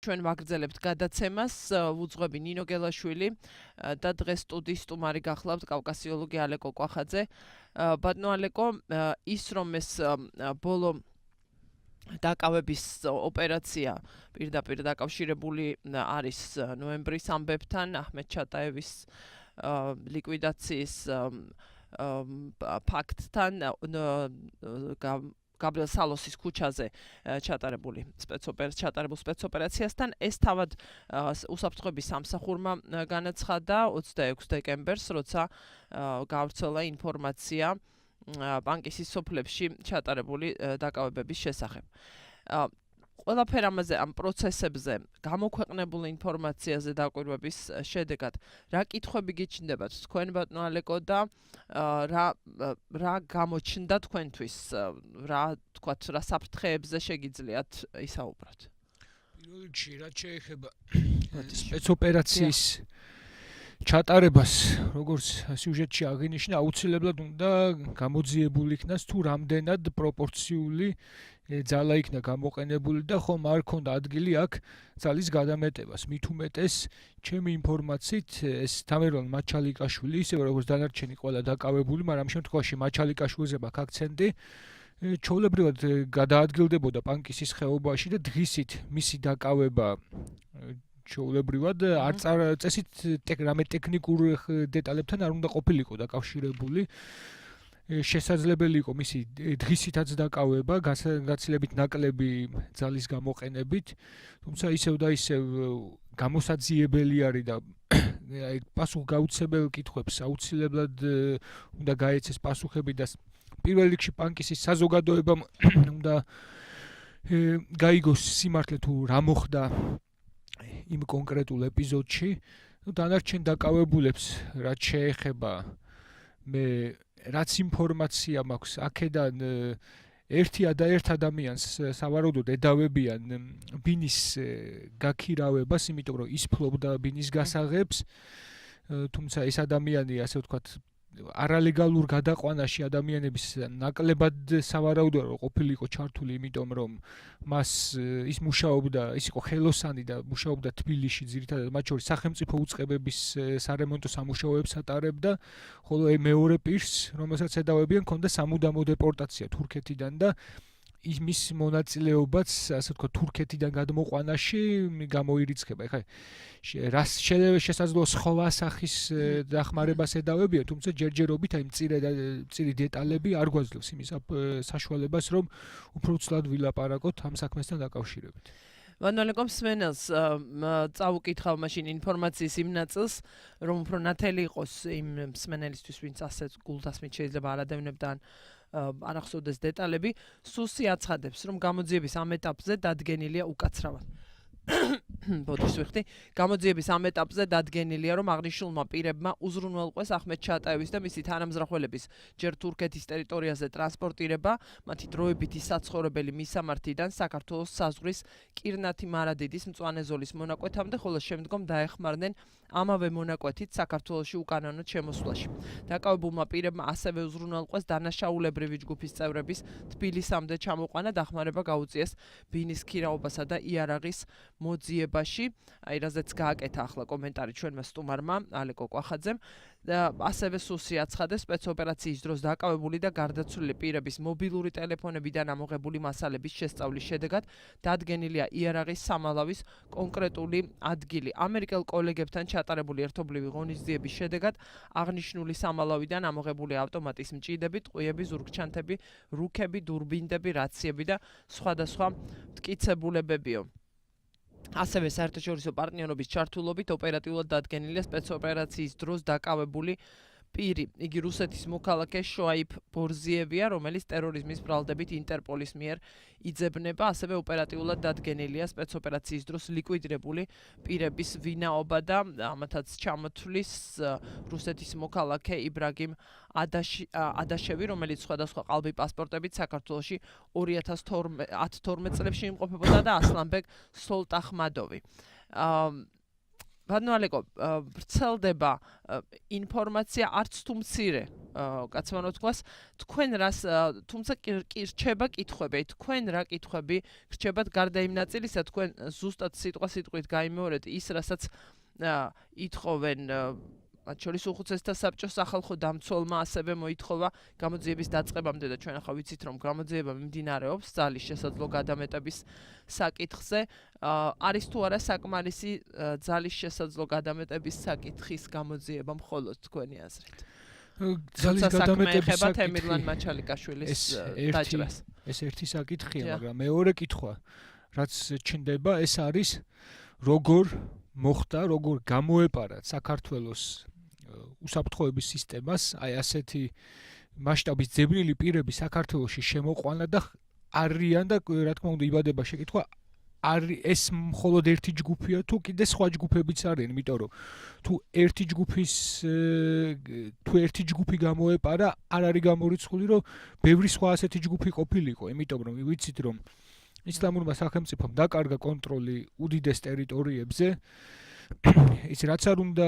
ჩვენ ვაგრძელებთ გადაცემას უძღვები ნინო გელაშვილი და დღეს სტუდიის სტუმარი გახლავთ კავკასიოლოგი ალეკო კვახაძე. ბატონო ალეკო, ის რომ ეს ბოლო დაკავების ოპერაცია პირდაპირ დაკავშირებული არის ნოემბრის ამბებთან, აჰმედ ჩატაევის ლიკვიდაციის ფაქტთან, გაბრიელ სალოსის ქუჩაზე ჩატარებულ სპეცოპერაციასთან ეს თავად უსაფრთხოების სამსახურმა განაცხადა 26 დეკემბერს, როცა გავრცელა ინფორმაცია ბანკის სოფლებში ჩატარებული დაკავებების შესახებ. ყველაფერ ამაზე, ამ პროცესებზე, გამოქვეყნებულ ინფორმაციაზე დაკვირვების შედეგად, რა კითხვები გიჩნდებათ თქვენ ბატონო ალეკო და რა გამოჩნდა თქვენთვის, რა საფრთხეებზე შეგიძლიათ ისაუბროთ? პირველ რიგში, რაც შეეხება სპეცოპერაციის ჩატარებას, როგორც სიუჟეტში აღინიშნა, აუცილებლად უნდა გამოძიებული იქნას თუ რამდენად პროპორციული ძალა იქნა გამოყენებული და ხომ არ ქონდა ადგილი აქ ძალის გადამეტებას. მით უმეტეს, ჩემი ინფორმაციით, ეს თამერვალ მაჩალიკაშვილი, ისევე როგორც დანარჩენი ყველა დაკავებული, მაგრამ ამ შემთხვევაში მაჩალიკაშვილზე მაქვს აქცენტი, ჩვეულებრივად გადაადგილდებოდა პანკისის ხეობაში და დღისით მისი დაკავება ჩვეულებრივად წესით რამე ტექნიკურ დეტალებთან არ უნდა ყოფილიყო დაკავშირებული. შესაძლებელი იყო მისი დღისითაც დაკავება, გაცილებით ნაკლები ძალის გამოყენებით, თუმცა ისევ და ისევ გამოსაძიებელი არის და პასუხგაუცებელ კითხვებს აუცილებლად უნდა გაეცეს პასუხები და პირველ რიგში პანკისის საზოგადოებამ უნდა გაიგოს სიმართლე თუ რა მოხდა იმ კონკრეტულ ეპიზოდში. დანარჩენ დაკავებულებს რაც შეეხება რაც ინფორმაცია მაქვს აქედან ერთ ადამიანს სავარაუდოდ ედავებიან ბინის გაქირავებას, იმიტომ რომ ის ფლობდა ბინის გასაღებს, თუმცა ეს ადამიანი, ასე ვთქვათ, არალეგალურ გადაყვანაში ადამიანების ნაკლებად სავარაუდოა რომ ყოფილიყო ჩართული, იმიტომ რომ მას ის იყო ხელოსანი და მუშაობდა თბილისში, ძირითადად მათ შორის სახელმწიფო უწყებების სარემონტო სამუშაოებს ატარებდა, ხოლო მეორე პირს, რომელსაც ედავებიან, ჰქონდა სამუდამო დეპორტაცია თურქეთიდან და იმის მონაწილეობაც, ასე ვთქვათ, თურქეთიდან გადმოყვანაში გამოირიცხება. ეხლა რას შესაძლოა სხვა სახის დახმარებას ედავებიან, თუმცა ჯერჯერობით აი მწირი დეტალები არ გვაძლევს იმის საშუალებას, რომ უფრო ცუდად ვილაპარაკოთ ამ საქმესთან დაკავშირებით. ბატონო ალეკო, მსმენელს წავუკითხავ მაშინ ინფორმაციის იმ ნაწილს, რომ უფრო ნათელი იყოს იმ მსმენელისთვის, ვინც ასე გულდასმით შეიძლება არ ადევნებდა ან არ ახსოვდეს დეტალები, სუსი აცხადებს, რომ გამოძიების ამ ეტაპზე დადგენილია უკაცრავად. გამოძიების ამ ეტაპზე დადგენილია, რომ აღნიშნულმა პირებმა უზრუნველყვეს აჰმედ ჩატაევის და მისი თანამზრახველების ჯერ თურქეთის ტერიტორიაზე ტრანსპორტირება, მათი დროებითი საცხოვრებელი მისამართიდან საქართველოს საზღვრის კირნათი მარადიდის მწვანე ზოლის მონაკვეთამდე, ხოლო შემდგომ დაეხმარნენ ამავე მონაკვეთით საქართველოში უკანონოდ შემოსვლაში. დაკავებულმა პირებმა ასევე უზრუნველყვეს დანაშაულებრივი ჯგუფის წევრების თბილისამდე ჩამოყვანა, დახმარება გაუწიეს ბინის ქირაობასა და იარაღის მოძიებაში. აი რაზეც გააკეთა ახლა კომენტარი ჩვენმა სტუმარმა ალეკო კვახაძემ. ასევე სუსი აცხადეს, სპეცოპერაციის დროს დაკავებული და გარდაცვლილი პირების მობილური ტელეფონებიდან ამოღებული მასალების შესწავლის შედეგად დადგენილია იარაღის სამალავის კონკრეტული ადგილი. ამერიკელ კოლეგებთან ჩატარებული ერთობლივი ღონისძიების შედეგად აღნიშნული სამალავიდან ამოღებული ავტომატის მჭიდები, ტყვიები, ზურგჩანთები, რუქები, დურბინდები, რაციები და სხვადასხვა მტკიცებულებებიო. ასევე საერთაშორისო პარტნიორობის ჩართულობით ოპერატიულად დადგენილია სპეცოპერაციის დროს დაკავებული პირი. იგი რუსეთის მოქალაქე შოაიფ ბორზიევია, რომელიც ტერორიზმის ბრალდებით ინტერპოლის მიერ იძებნება. ასევე ოპერატიულად დადგენილია სპეცოპერაციის დროს ლიკვიდირებული პირების ვინაობა და ამათაც ჩამოთვლის რუსეთის მოქალაქე იბრაგიმ ადაშევი, რომელიც სხვადასხვა ყალბი პასპორტებით საქართველოში 2012 წლებში იმყოფებოდა და ასლანბეგ სოლტახმადოვი. ბატონო ალეკო, ვრცელდება ინფორმაცია არც თუ მცირე კაცმანო თქვას, თქვენ რას თუმცა კი რჩება კითხვები, თქვენ რა კითხვები რჩებათ გარდა იმ ნაწილისა, თქვენ ზუსტად სიტყვით გაიმეორეთ ის, რასაც ითხოვენ მათ შორის უხუცესთა საბჭოს სახალხო დამცველმა ასევე მოითხოვა გამოძიების დაწყებამდე და ჩვენ ახლა ვიცით რომ გამოძიება მიმდინარეობს ძალის შესაძლო გადამეტების საკითხზე არის თუ არა საკმარისი ძალის შესაძლო გადამეტების საკითხის გამოძიება მხოლოდ თქვენი აზრით ძალის გადამეტების საკითხი თემირლან მაჩალიკაშვილის დაჭრას ეს ერთი საკითხია მაგრამ მეორე კითხვა რაც ჩნდება ეს არის როგორ მოხდა როგორ გამოეპარა საქართველოს უსაფრთხოების სისტემას აი ასეთი მასშტაბის ძებნილი პირები საქართველოში შემოყვანა და არიან და რა თქმა უნდა იბადება შეკითხვა არის ეს მხოლოდ ერთი ჯგუფია თუ კიდე სხვა ჯგუფებიც არიან იმიტომ რომ თუ ერთი ჯგუფი გამოეპარა არ არის გამორიცხული რომ ბევრი სხვა ასეთი ჯგუფი ყოფილიყო იმიტომ რომ ვიცით რომ ისლამურმა სახელმწიფომ დაკარგა კონტროლი უდიდეს ტერიტორიებზე ის რაც არ უნდა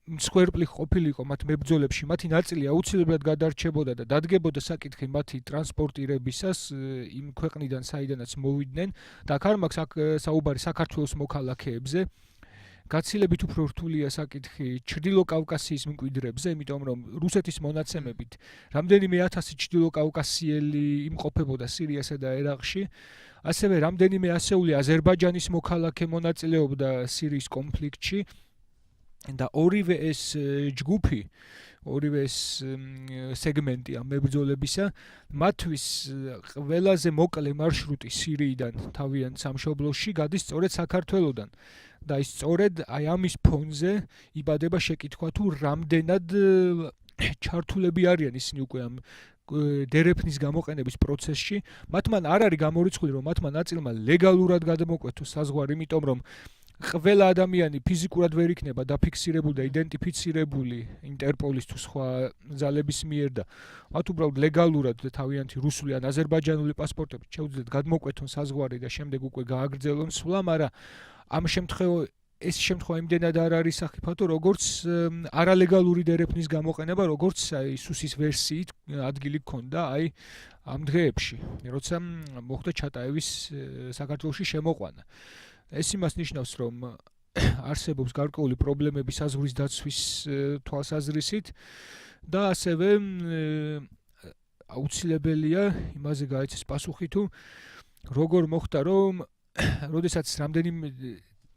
მსხვერპლი ყოფილიყო მათ მებრძოლებში, მათი ნაწილი აუცილებლად გადარჩებოდა და დადგებოდა საკითხი მათი ტრანსპორტირებისას იმ ქვეყნიდან, საიდანაც მოვიდნენ და აქ არ მაქვს საუბარი საქართველოს მოქალაქეებზე. გაცილებით უფრო რთულია საკითხი ჩრდილო კავკასიის მკვიდრებზე, იმიტომ რომ რუსეთის მონაცემებით რამდენიმე ათასი ჩრდილო კავკასიელი იმყოფებოდა სირიასა და ერაყში. ასევე რამდენიმე ასეული აზერბაიჯანის მოქალაქე მონაწილეობდა სირიის კონფლიქტში. და ორივე ეს ჯგუფი, ორივე ეს სეგმენტი ამ მებრძოლებისა, მათთვის ყველაზე მოკლე მარშრუტი სირიიდან თავიანთ სამშობლოში გადის სწორედ საქართველოდან. და ის სწორედ აი ამის ფონზე იბადება შეკითხვა თუ რამდენად ჩართულები არიან ისინი უკვე ამ დერეფნის გამოყენების პროცესში. მათმან არ არის გამორიცხული რომ მათმა ნაწილმა ლეგალურად გადამოკვეთოს საზღვარი, იმიტომ რომ ყველა ადამიანი ფიზიკურად ვერ იქნება დაფიქსირებული და იდენტიფიცირებული ინტერპოლის თუ სხვა ძალების მიერ და მათ უბრალოდ ლეგალურად თავიანთი რუსული ან აზერბაიჯანული პასპორტებით შეუძლიათ გადმოკვეთონ საზღვარი და შემდეგ უკვე გააგრძელონ სვლა, მაგრამ ამ ეს შემთხვევა იმდენად არ არის სახიფათო, როგორც არალეგალური დერეფნის გამოყენება, როგორც აი სუსის ვერსიით ადგილი გქონდა აი ამ დღეებში, როცა მოხდა ჩატაევის საქართველოში შემოყვანა. ეს იმას ნიშნავს, რომ არსებობს გარკვეული პრობლემები საზღვრის დაცვის თვალსაზრისით და ასევე აუცილებელია იმაზე გაეცეს პასუხი თუ როგორ მოხდა რომ როდესაც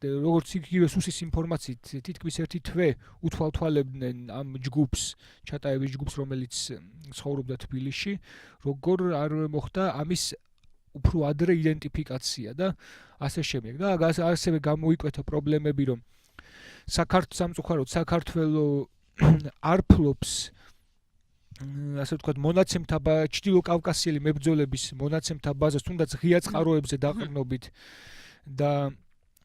როგორც იგივე სუსის ინფორმაციით თითქმის ერთი თვე უთვალთვალებდნენ ამ ჯგუფს, ჩატაევის ჯგუფს, რომელიც ცხოვრობდა თბილისში, როგორ არ მოხდა ამის უფრო ადრე იდენტიფიკაცია და ასე შემდეგ. და ასევე გამოიკვეთა პრობლემები, რომ სამწუხაროდ საქართველოს არ ფლობს ასე ვთქვათ მონაცემთა ჩრდილო კავკასიელი მებრძოლების მონაცემთა ბაზას, თუნდაც ღია წყაროებზე დაყრდნობით და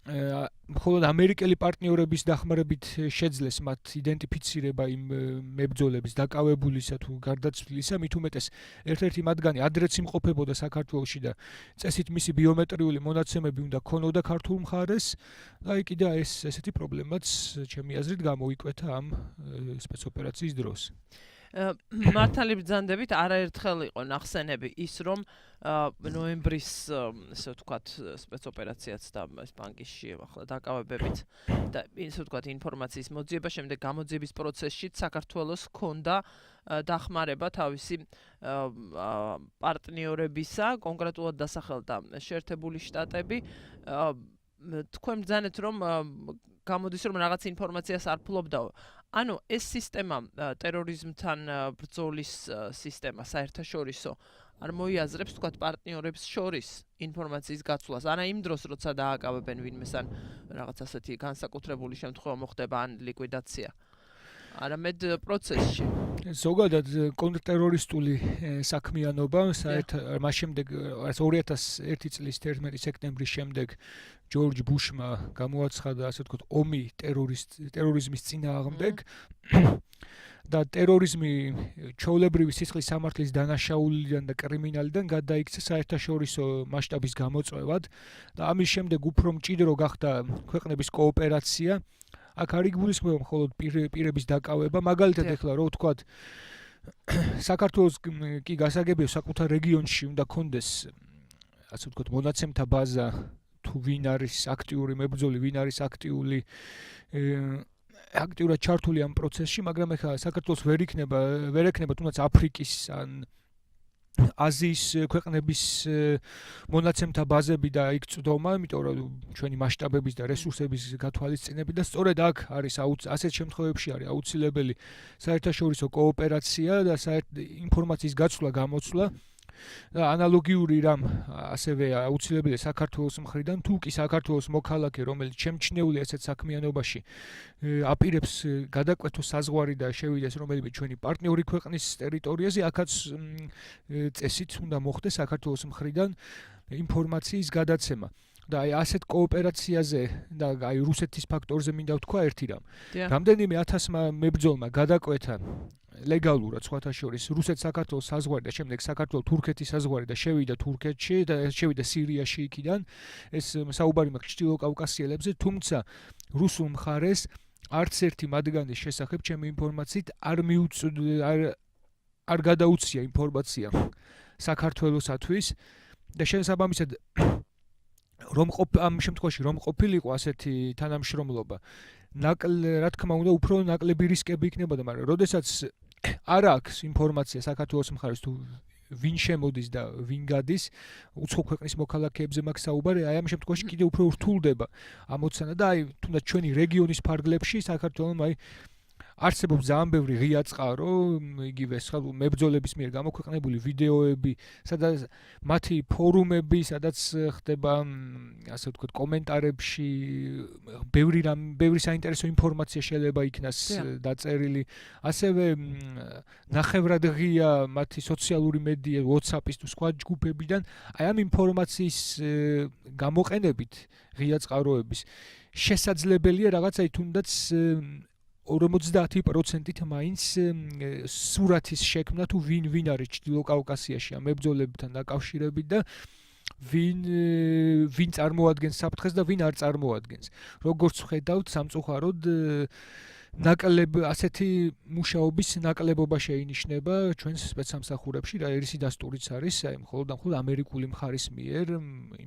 მხოლოდ ამერიკელი პარტნიორების დახმარებით შეძლეს მათ იდენტიფიცირება იმ მებრძოლების დაკავებულისა თუ გარდაცვლილისა, მით უმეტეს ერთ-ერთი მათგანი ადრეც იმყოფებოდა საქართველოში და წესით მისი ბიომეტრიული მონაცემები უნდა ქონოდა ქართულ მხარეს და აი კიდე ესეთი პრობლემაც ჩემი აზრით გამოიკვეთა ამ სპეცოპერაციის დროს. მართალი ბრძანდებით არაერთხელ იყო ნახსენები ის რომ ნოემბრის ესე ვთქვათ სპეცოპერაციაც და ეს ბანკში ახლა დაკავებებით და ესე ვთქვათ ინფორმაციის მოძიება შემდეგ გამოძიების პროცესში საქართველოს ჰქონდა დახმარება თავისი პარტნიორებისა, კონკრეტულად დასახელდა შეერთებული შტატები. თქვენ ბრძანეთ რომ გამოდის რომ რაღაც ინფორმაციას არ ფლობდაო. ანუ ეს სისტემა ტერორიზმთან ბრძოლის სისტემა საერთაშორისო არ მოიაზრებს თქვათ პარტნიორებს შორის ინფორმაციის გაცვლას. არა იმ დროს როცა დააკავებენ ვინმეს ან რაღაც ასეთი განსაკუთრებული შემთხვევა მოხდება ან ლიკვიდაცია. არამედ პროცესში. ზოგადად კონტრტერორისტული საქმიანობა საერთოდ მას შემდეგ 2001 წლის 11 სექტემბრის შემდეგ ჯორჯ ბუშმა გამოაცხადა ასე ვთქვათ ომი ტერორიზმის წინააღმდეგ და ტერორიზმი ჩვეულებრივი სისხლის სამართლის დანაშაულიდან და კრიმინალიდან გადაიქცა საერთაშორისო მასშტაბის გამოწვევად და ამის შემდეგ უფრო მჭიდრო გახდა ქვეყნების კოოპერაცია. აქ არ იგულისხმება მხოლოდ პირების დაკავება, მაგალითად ეხლა რო ვთქვათ საქართველოს კი გასაგებია საკუთარ რეგიონში უნდა კონდეს ასე ვთქვათ მონაცემთა ბაზა თუ ვინ არის აქტიური მებრძოლი, ვინ არის აქტიურად ჩართული ამ პროცესში, მაგრამ ეხლა საქართველოს ვერ ექნება თუნდაც აფრიკის ან აზიის ქვეყნების მონაცემთა ბაზები და იქ წვდომა, იმიტომ რომ ჩვენი მასშტაბების და რესურსების გათვალისწინებით და სწორედ აქ არის ასეთ შემთხვევებში არის აუცილებელი საერთაშორისო კოოპერაცია და ინფორმაციის გაცვლა, გამოცვლა. ანალოგიური რამ ასევე აუცილებელია საქართველოს მხრიდან, თუ კი საქართველოს მოქალაქე, რომელიც შემჩნეულია ასეთ საქმიანობაში, აპირებს გადაკვეთოს საზღვარი და შევიდეს რომელიმე ჩვენი პარტნიორი ქვეყნის ტერიტორიაზე, აქაც წესით უნდა მოხდეს საქართველოს მხრიდან ინფორმაციის გადაცემა. და აი ასეთ კოოპერაციაზე და აი რუსეთის ფაქტორზე მინდა ვთქვა ერთი რამ. რამდენიმე 1000-მა მებრძოლმა გადაკვეთა ლეგალურად სხვათა შორის რუსეთ-საქართველოს საზღვარი და შემდეგ საქართველოს-თურქეთის საზღვარი და შევიდა თურქეთში და შევიდა სირიაში იქიდან. ეს საუბარი მაქვს ჩრდილო კავკასიელებზე, თუმცა რუსულ მხარეს არც ერთი მათგანის შესახებ ჩემი ინფორმაციით არ გადაუცია ინფორმაცია საქართველოსათვის და შესაბამისად ამ შემთხვევაში რომ ყოფილიყო ასეთი თანამშრომლობა, რა თქმა უნდა, უფრო ნაკლები რისკები იქნებოდა, მაგრამ როდესაც არ აქვს ინფორმაცია საქართველოს მხარეს თუ ვინ შემოდის და ვინ გადის, უცხო ქვეყნის მოქალაქეებზე მაქვს საუბარი, აი ამ შემთხვევაში კიდევ უფრო რთულდება ამოცანა და აი თუნდაც ჩვენი რეგიონის ფარგლებში საქართველოს აი არსებობს ძალიან ბევრი ღია წყარო, იგივე მებრძოლების მიერ გამოქვეყნებული ვიდეოები, სადაც მათი ფორუმები, სადაც ხდება ასე ვთქვათ კომენტარებში ბევრი საინტერესო ინფორმაცია შეიძლება იქნას დაწერილი. ასევე ნახევრად ღია მათი სოციალური მედია, WhatsApp-ის თუ სხვა ჯგუფებიდან, აი ამ ინფორმაციის გამოყენებით ღია წყაროების შესაძლებელია რაღაცა თუნდაც 50%-ით მაინც სურათის შექმნა თუ ვინ არის ჩრდილო კავკასიაში ამ მებრძოლებთან დაკავშირებით და ვინ წარმოადგენს საფრთხეს და ვინ არ წარმოადგენს. როგორც ხედავთ, სამწუხაროდ ასეთი მუშაობის ნაკლებობა შეინიშნება ჩვენს სპეცსამსახურებში და ერთი დასტურიც არის აი მხოლოდ ამერიკული მხარის მიერ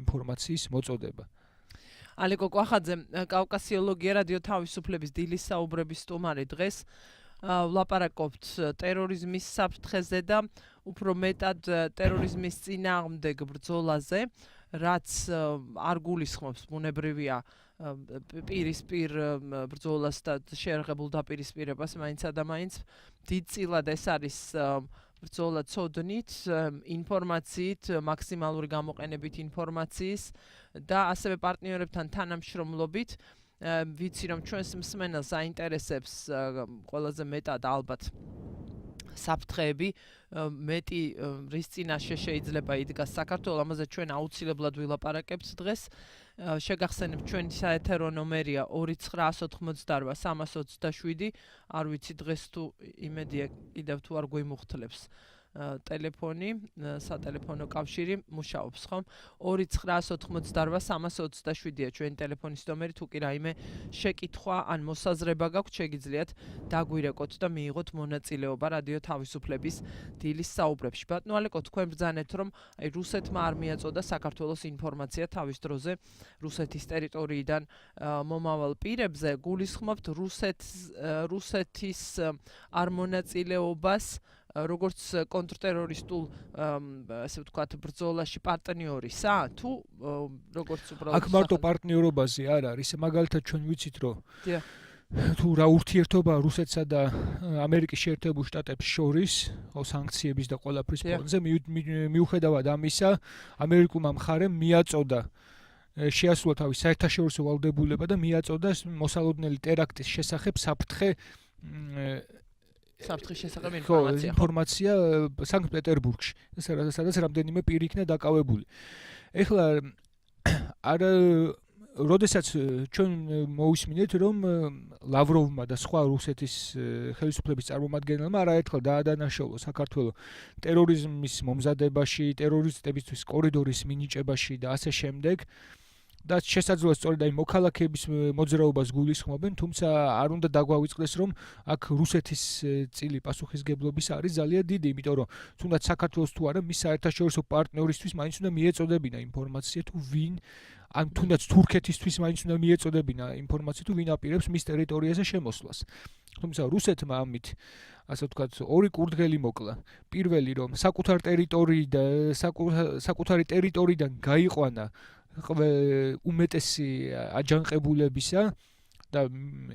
ინფორმაციის მოწოდება. ალეკო კვახაძე, კავკასიოლოგია რადიო თავისუფლების დილის საუბრების სტუმარი დღეს ვლაპარაკობთ ტერორიზმის საფრთხეზე და უფრო მეტად ტერორიზმის წინააღმდეგ ბრძოლაზე, რაც არ გულისხმობს ბუნებრივია პირისპირ ბრძოლას და შეერაღებულ დაპირისპირებას მაინცსა და მაინც დიდწილად ეს არის ბრძოლა ცოდნით, ინფორმაციით, მაქსიმალური გამოყენებით ინფორმაციის და ასევე პარტნიორებთან თანამშრომლობით. ვიცი რომ ჩვენს მსმენელს აინტერესებს ყველაზე მეტად ალბათ საფრთხეები, მეტი რის წინაშე შეიძლება იდგას საქართველოს, ამაზე ჩვენ აუცილებლად ვილაპარაკებთ დღეს. შეგახსენებთ ჩვენი საეთერო ნომერია 2988327. არ ვიცი დღეს თუ იმედია კიდევ თუ არ გვიმუხთლებს ტელეფონი, სატელეფონო კავშირი მუშაობს ხომ? 2988327-ია ჩვენი ტელეფონის ნომერი, თუ კი რაიმე შეკითხვა ან მოსაზრება გაქვთ, შეგიძლიათ დაგვირეკოთ და მიიღოთ მონაწილეობა რადიო თავისუფლების დილის საუბრებში. ბატონო ალეკო, თქვენ ბრძანეთ რომ აი რუსეთმა არ მიაწოდა საქართველოს ინფორმაცია თავის დროზე რუსეთის ტერიტორიიდან მომავალ პირებზე, გულისხმობთ რუსეთის არ მონაწილეობას როგორც კონტრტერორისტულ ასე ვთქვათ ბრძოლაში პარტნიორისა თუ როგორც უბრალოდ აქ მარტო პარტნიორობაზე არ არის, მაგალითად ჩვენ ვიცით რომ თუ რა ურთიერთობა რუსეთსა და ამერიკის შეერთებულ შტატებს შორის სანქციების და ყველაფრის ფონზე მიუხედავად ამისა ამერიკულმა მხარემ მიაწოდა შეასრულა თავის საერთაშორისო ვალდებულება და მიაწოდა მოსალოდნელი ტერაქტის შესახებ საფრთხე საფრთხის შესახებ ხო, ინფორმაცია. ინფორმაცია სანქტ-პეტერბურგში, სადაც რამდენიმე პირი იქნა დაკავებული. ეხლა არა როდესაც ჩვენ მოვისმინეთ რომ ლავროვმა და სხვა რუსეთის ხელისუფლების წარმომადგენელმა არაერთხელ დაადანაშაულა საქართველოს ტერორიზმის მომზადებაში, ტერორისტებისთვის კორიდორის მინიჭებაში და ასე შემდეგ. და შესაძლოა სწორედ აი მოქალაქეების მოძრაობას გულისხმობენ, თუმცა არ უნდა დაგვავიწყდეს რომ აქ რუსეთის წილი პასუხისგებლობის არის ძალიან დიდი, იმიტომ რომ თუნდაც საქართველოს თუ არა მის საერთაშორისო პარტნიორისთვის მაინც უნდა მიეწოდებინა ინფორმაცია თუ ვინ ან თუნდაც თურქეთისთვის მაინც უნდა მიეწოდებინა ინფორმაცია თუ ვინ აპირებს მის ტერიტორიაზე შემოსვლას. თუმცა რუსეთმა ამით ასე ვთქვათ ორი კურდღელი მოკლა. პირველი რომ საკუთარი ტერიტორიიდან გაიყვანა უმეტესი აჯანყებულებისა და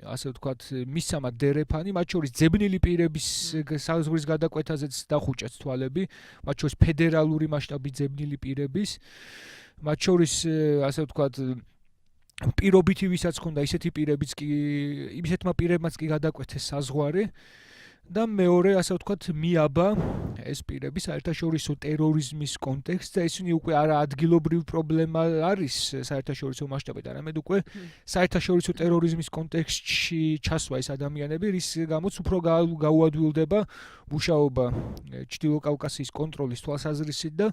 ასე ვთქვათ მისცამა დერეფანი, მათ შორის ძებნილი პირების საზღვრის გადაკვეთაზეც დახუჭეს თვალები, მათ შორის ფედერალური მასშტაბის ძებნილი პირების, მათ შორის ასე ვთქვათ პირობითი ვისაც ჰქონდა ისეთი პირებიც კი ისეთმა პირებმაც კი გადაკვეთეს საზღვარი და მეორე ასე ვთქვათ მიაბა ეს პირები საერთაშორისო ტერორიზმის კონტექსტზე, ისინი უკვე არა ადგილობრივ პრობლემა არის საერთაშორისო მასშტაბით, არამედ უკვე საერთაშორისო ტერორიზმის კონტექსტში ჩასვა ეს ადამიანები, რის გამოც უფრო გაუადვილდება მუშაობა ჩრდილო კავკასიის კონტროლის თვალსაზრისით და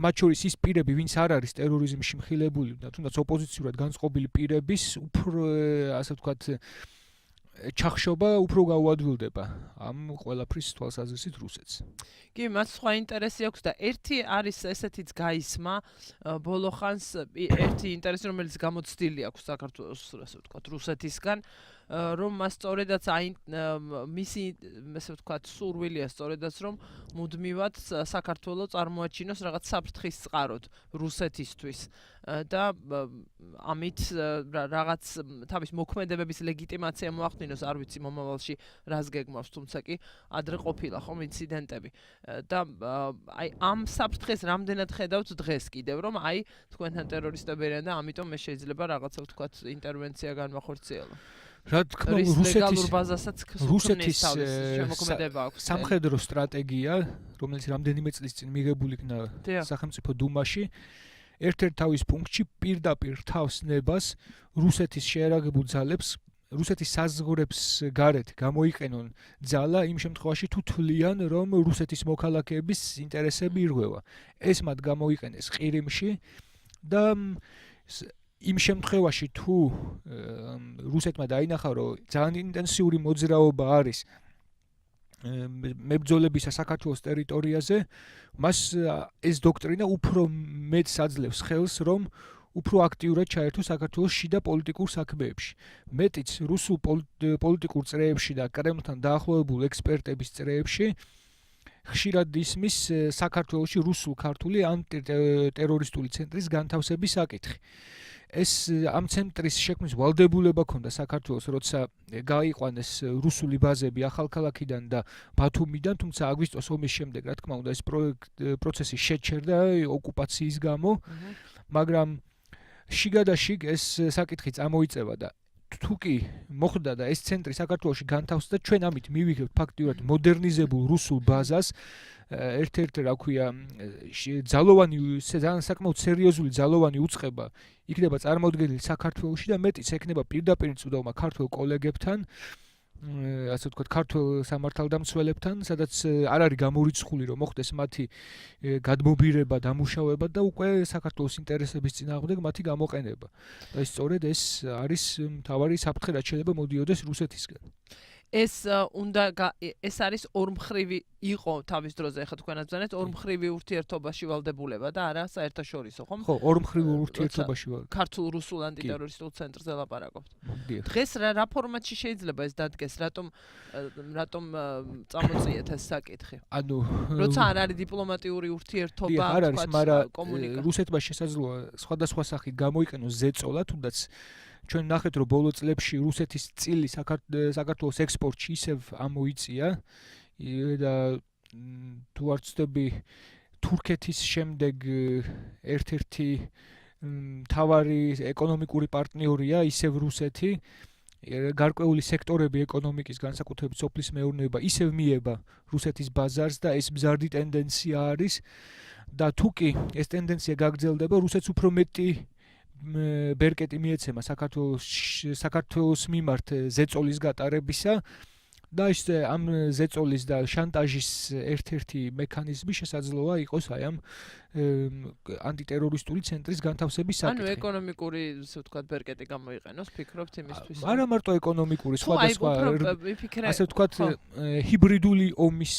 მათ შორის ის პირები, ვინც არ არის ტერორიზმში მხილებული და თუნდაც ოპოზიციურად განწყობილი პირების უფრო ასე ვთქვათ ჩახშობა უფრო გაუადვილდება ამ ყველაფრის თვალსაზრისით რუსეთს. კი, მას სხვა ინტერესი აქვს და ერთი არის ესეთიც გაისმა ბოლო ხანს ერთი ინტერესი რომელიც გამოცდილი აქვს საქართველოს ასე ვთქვათ რუსეთისგან რომ მას სწორედაც მისი ასე ვთქვათ სურვილია სწორედაც რომ მუდმივად საქართველოს წარმოაჩინოს რაღაც საფრთხის წყაროდ რუსეთისთვის და ამით რაღაც თავის მოქმედებების ლეგიტიმაცია მოახდინოს, არ ვიცი მომავალში რას გეგმავს, თუმცა კი ადრე ყოფილა ხომ ინციდენტები და აი ამ საფრთხეს რამდენად ხედავთ დღეს კიდევ რომ აი თქვენთან ტერორისტები არიან და ამიტომ მე შეიძლება რაღაცა ვთქვათ ინტერვენცია განმახორციელო. რა თქმა უნდა რუსეთის შემოქმედება აქვს სამხედრო სტრატეგია, რომელიც რამდენიმე წლის წინ მიღებული იქნა სახელმწიფო დუმაში, ერთ-ერთ თავის პუნქტში პირდაპირ თავს ნებას რუსეთის შეერაგებულ ძალებს რუსეთის საზღვრებს გარეთ გამოიყენონ ძალა იმ შემთხვევაში თუ თვლიან რომ რუსეთის მოქალაქეების ინტერესები ირღვევა. ეს მათ გამოიყენეს ყირიმში და იმ შემთხვევაში თუ რუსეთმა დაინახა რომ ძალიან ინტენსიური მოძრაობა არის მებრძოლებისა საქართველოს ტერიტორიაზე, მას ეს დოქტრინა უფრო მეტს აძლევს ხელს რომ უფრო აქტიურად ჩაერთოს საქართველოს შიდა პოლიტიკურ საქმეებში. მეტიც რუსულ პოლიტიკურ წრეებში და კრემლთან დაახლოებულ ექსპერტების წრეებში ხშირად ისმის საქართველოში რუსულ-ქართული ანტიტერორისტული ცენტრის განთავსების საკითხი. ეს ამ ცენტრის შექმნის ვალდებულება ჰქონდა საქართველოს, როცა გაიყვანეს რუსული ბაზები ახალქალაქიდან და ბათუმიდან, თუმცა აგვისტოს ომის შემდეგ, რა თქმა უნდა, ეს პროცესი შეჩერდა ოკუპაციის გამო, მაგრამ შიგადაშიგ ეს საკითხი წამოიწევა და თუ კი მოხდა და ეს ცენტრი საქართველოში განთავსდა, ჩვენ ამით მივიღებთ ფაქტიურად მოდერნიზებულ რუსულ ბაზას, ერთ-ერთი რა ქვია ძალოვანი საკმაოდ სერიოზული ძალოვანი უწყება იქნება წარმოდგენილი საქართველოში და მეტიც ექნება პირდაპირ წვდომა ქართველ კოლეგებთან, ასე ვთქვათ, ქართველ სამართალდამცველებთან, სადაც არ არის გამორიცხული რომ მოხდეს მათი გადმობირება, დამუშავება და უკვე საქართველოს ინტერესების წინააღმდეგ მათი გამოყენება. და სწორედ ეს არის მთავარი საფრთხე, რაც შეიძლება მოდიოდეს რუსეთისგან. ეს არის ორმხრივი იყო თავის დროზე, ახლა თქვენაც ბრძანეთ, ორმხრივი ურთიერთობაში ვალდებულება და არა საერთაშორისო, ხომ? ხო, ორმხრივი ურთიერთობაში ვალდებულება. ქართულ-რუსულ ანტიტერორისტულ ცენტრზე ლაპარაკობთ. დღეს რა ფორმატში შეიძლება ეს დადგეს, რატომ წამოწიეთ ეს საკითხი? ანუ როცა არ არის დიპლომატიური ურთიერთობა, არ არის, მაგრამ კომუნიკაცია. რუსეთმა შესაძლოა სხვადასხვა სახით გამოიყენოს ზეწოლა, თუნდაც ჩვენ ნახეთ რომ ბოლო წლებში რუსეთის წილი საქართველოს ექსპორტში ისევ ამოიწია და თუ არ ვცდები თურქეთის შემდეგ ერთ-ერთი მთავარი ეკონომიკური პარტნიორია ისევ რუსეთი. გარკვეული სექტორები ეკონომიკის, განსაკუთრებით სოფლის მეურნეობა, ისევ მიება რუსეთის ბაზარს და ეს მზარდი ტენდენცია არის და თუ კი ეს ტენდენცია გაგრძელდება, რუსეთს უფრო მეტი ბერკეტი მიეცემა საქართველოს მიმართ ზეწოლის გატარებისა და ის ამ ზეწოლის და შანტაჟის ერთ-ერთი მექანიზმი შესაძლოა იყოს აი ამ ანტიტერორისტული ცენტრის განთავსების საკითხი. ანუ ეკონომიკური, ასე ვთქვათ, ბერკეტი გამოიყენოს, ფიქრობთ იმისთვის? არა მარტო ეკონომიკური, სხვადასხვა ასე ვთქვათ, ხო. ჰიბრიდული ომის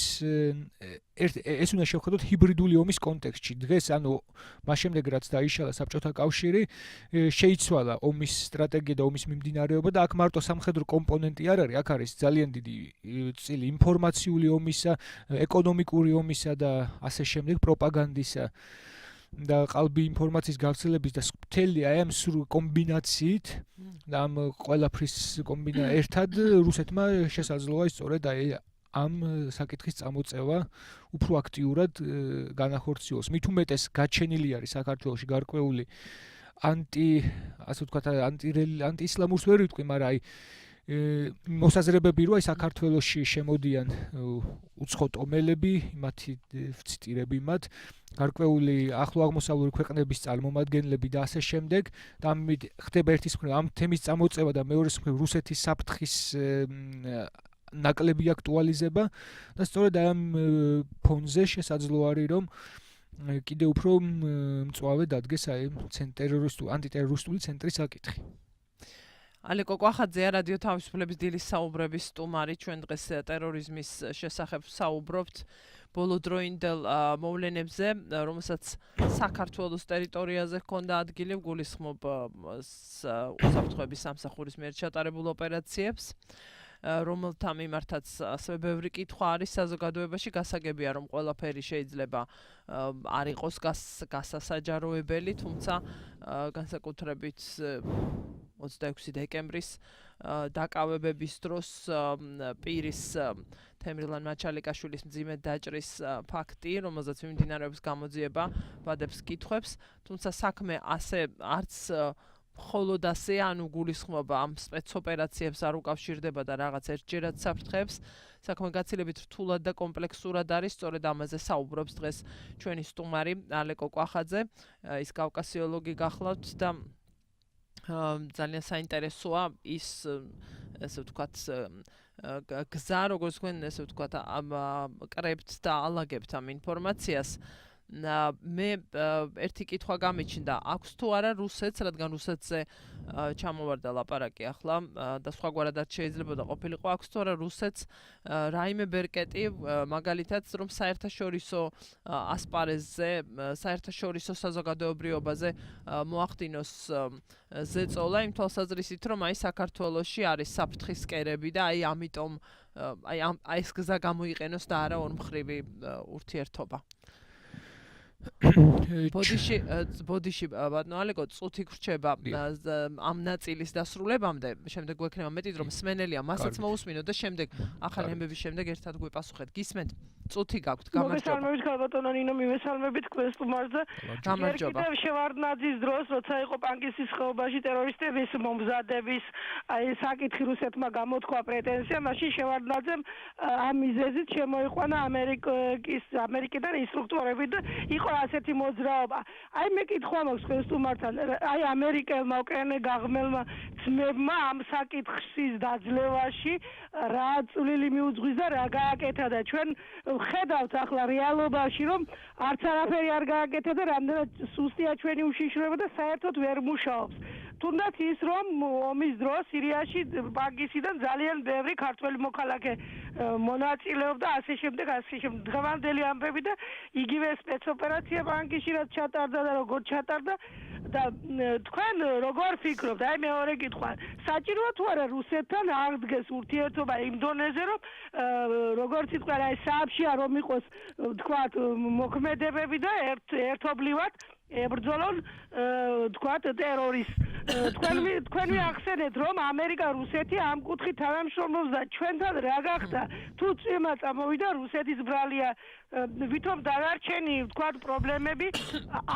ეს უნდა შევხედოთ ჰიბრიდული ომის კონტექსტში. დღეს ანუ მას შემდეგ რაც დაიშალა საბჭოთა კავშირი, შეიცვალა ომის სტრატეგია და ომის მიმდინარეობა და აქ მარტო სამხედრო კომპონენტი არ არის, აქ არის ძალიან დიდი წილი ინფორმაციული ომისა, ეკონომიკური ომისა და ასე შემდეგ პროპაგანდისა და ყალბი ინფორმაციის გავრცელების და მთელი აი ამ კომბინაციით და ამ ყველაფრის ერთად რუსეთმა შესაძლოა სწორედ აი ამ საკითხის წამოწევა უფრო აქტიურად განახორციელოს. მით უმეტეს გაჩენილი არის საქართველოში გარკვეული ასე ვთქვათ, ანტიისლამურს ვერ ვიტყვი, მაგრამ აი მოსაზრებები რომ აი საქართველოში შემოდიან უცხო ტომელები, მათი ვციტირები მათ, გარკვეული ახლო აღმოსავლური ქვეყნების წარმომადგენლები და ასე შემდეგ და ამით ხდება ერთის მხრივ ამ თემის წამოწევა და მეორეს მხრივ რუსეთის საფრთხის ნაკლები აქტუალიზება და სწორედ აი ამ ფონზე შესაძლოა არის რომ კიდევ უფრო მწვავე დადგეს აი ანტიტერორისტული ცენტრის საკითხი. ალეკო კვახაძეა რადიო თავისუფლების დილის საუბრების სტუმარი, ჩვენ დღეს ტერორიზმის შესახებ საუბრობთ ბოლოდროინდელ მოვლენებზე, რომელსაც საქართველოს ტერიტორიაზე ჰქონდა ადგილი, გულისხმობ უსაფრთხოების სამსახურის მიერ ჩატარებულ ოპერაციებს, რომელთა მიმართაც ასევე ბევრი კითხვა არის საზოგადოებაში, გასაგებია რომ ყველაფერი შეიძლება არ იყოს გასასაჯაროებელი, თუმცა განსაკუთრებით 26 დეკემბრის დაკავებების დროს პირის თემრილან მაჩალიკაშვილის მძიმე დაჭრის ფაქტი, რომელზეც მიმდინარეობს გამოძიება, ვადებს კითხვებს, თუმცა საქმე ასე არც მხოლოდ ასე, ანუ გულისხმობა ამ სპეცოპერაციებს არ უკავშირდება და რაღაც ერთჯერად საფრთხეებს, საქმე გაცილებით რთულად და კომპლექსურად არის, სწორედ ამაზე საუბრობს დღეს ჩვენი სტუმარი ალეკო კვახაძე, ის კავკასიოლოგი გახლავთ და ძალიან საინტერესოა ის ესე ვთქვათ გზა, როგორც თქვენ ესე ვთქვათ კრებთ და ალაგებთ ამ ინფორმაციას. მე ერთი კითხვა გამიჩნდა, აქვს თუ არა რუსეთს, რადგან რუსეთზე ჩამოვარდა ლაპარაკი ახლა და სხვაგვარადაც შეიძლება და ყოფილიყო, აქვს თუ არა რუსეთს რაიმე ბერკეტი, მაგალითად რომ საერთაშორისო ასპარეზზე, საერთაშორისო საზოგადოებრიობაზე მოახდინოს ზეწოლა იმ თვალსაზრისით, რომ აი საქართველოში არის საფრთხის კერები და აი ამიტომ აი ეს გზა გამოიყენოს და არა ორმხრივი ურთიერთობა. ბოდიში ბატონო ალეკო წუთი გრჩება ამ ნაწილის დასრულებამდე, შემდეგ გვექნება მეტი დრო, მსმენელია, მასაც მოусმინოთ და შემდეგ ახალი ემბების შემდეგ ერთად გვიპასუხეთ. გისმენთ? წუთი გაქვთ, გამარჯობა. მოგესალმებით ბატონო ნინო, მივესალმებით თქვენ სტუმარზე. გამარჯობა. კიდევ შევარდნაძის დროს, როცა იყო პანკისის ხეობაში ტერორისტების მომზადების აი საკითხი რუსეთმა გამოთქვა პრეტენზია, მაშინ შევარდნაძემ ამ მიზეზით შემოიყვანა ამერიკიდან ინსტრუქტორები და იყო ასეთი მოძრაობა. აი მე კითხვა მაქვს თქვენ სტუმართან, აი ამერიკელმა უკრაინელ გაღმელმა ძმებმა ამ საკითხის დაძლევაში რა წვლილი მიუძღვის და რა გააკეთა და ჩვენ ხედავთ ახლა რეალობაში რომ არც არაფერი არ გააკეთა და რამდენად სუსტია ჩვენი უშიშროება და საერთოდ ვერ მუშაობს. თუნდაც ის რომ ომის დროს სირიაში პანგისიდან ძალიან ბევრი ქართველი მოქალაქე მონაწილეობდა ასე შემდეგ დღევანდელი ამბები და იგივე სპეცოპერაცია პანგისში რაც ჩატარდა და როგორ ჩატარდა და თქვენ როგორ ფიქრობთ? აი მეორე კითხვა, საჭიროა თუ არა რუსეთთან აღდგეს ურთიერთობა იმ დონეზე რომ როგორც იტყვა აი სააბშია რომ იყოს თქვათ მოქმედებები და ერთობლივად ებრძოლონ თქვათ ტერორის თქვენ მიახსენეთ რომ ამერიკა რუსეთი ამ კუთხით თანამშრომლობს და ჩვენთან რა გახდა თუ წვიმა წამოვიდა რუსეთის ბრალია ვითომ დანარჩენი ვთქვათ პრობლემები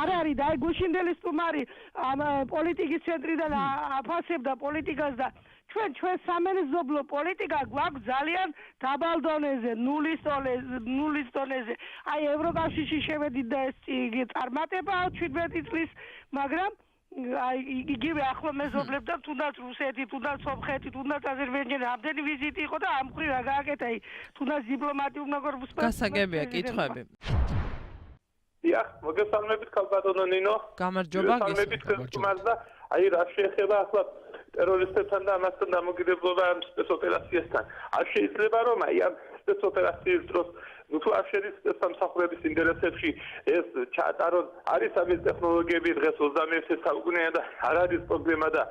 არ არის და აი გუშინდელი სტუმარი ამ პოლიტიკის ცენტრიდან აფასებდა პოლიტიკას და ჩვენ სამეზობლო პოლიტიკა გვაქვს ძალიან დაბალ დონეზე, ნულის დონეზე. აი ევროკავშირში შევედით და ეს წარმატებაა 17 წლის, მაგრამ აი იგივე ახლო მეზობლებთან თუნდაც რუსეთი, თუნდაც სომხეთი, თუნდაც აზერბაიჯანი ამდენი ვიზიტი იყო და ამ მხრივ რა გააკეთა, აი თუნდაც დიპლომატიურ მოგორბს გასაგებია კითხვები. დიახ, მოგესალმებით ქალბატონო ნინო. გამარჯობა, გესალმებით და აი რა შეეხება ახლა ტერორისტებთან და ამასთან დამოკიდებულება ამ სპეცოპერაციასთან. არ შეიძლება რომ აი ამ სპეცოპერაციის დროს თუ არ შედის სამსახურების ინტერესებში ეს ჩატარონ არის ამის ტექნოლოგიები დღეს 21 საუკუნეა და არ არის პრობლემა და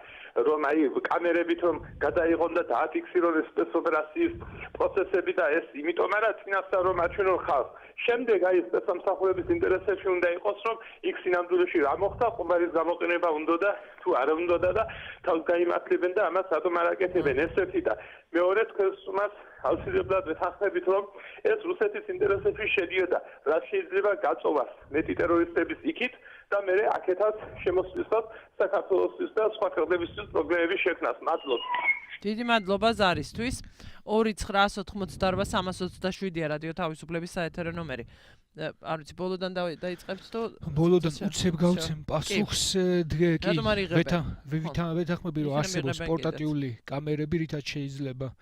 რომ აი კამერებით რომ გადაიღონ და დააფიქსირონ სპეცოპერაციის პროცესები და ეს იმიტომ არა წინასწარ რომ აჩვენონ ხალხს. შემდეგ აი სპეცსამსახურების ინტერესებში უნდა იყოს რომ იქ სინამდვილეში რა მოხდა, ხომარის გამოყენება უნდა და თუ არ უნდა და თავს გაიმართლებენ და ამას რატომ არ აკეთებენ ესეთი და მეორე თქვენს უმას აუცილებლად ვეთანხმებით რომ ეს რუსეთის ინტერესებში შედიოდა რა შეიძლება გაწოვას მეტი ტერორისტების იქით და მე აქეთაც შემოსვლისას საქართველოსთვის და სხვა ქვეყნებისთვის პრობლემების შექმნას მადლობთ. დიდი მადლობა ზარისთვის. 2988327-ია რადიო თავისუფლების საეთერო ნომერი. არ ვიცი, ბოლოდან დაიწყებთ თუ ბოლოდან უცებ გავცემ პასუხს დღე კი ვეთანხმები რომ არსებობს პორტატიული კამერები, რითაც შეიძლება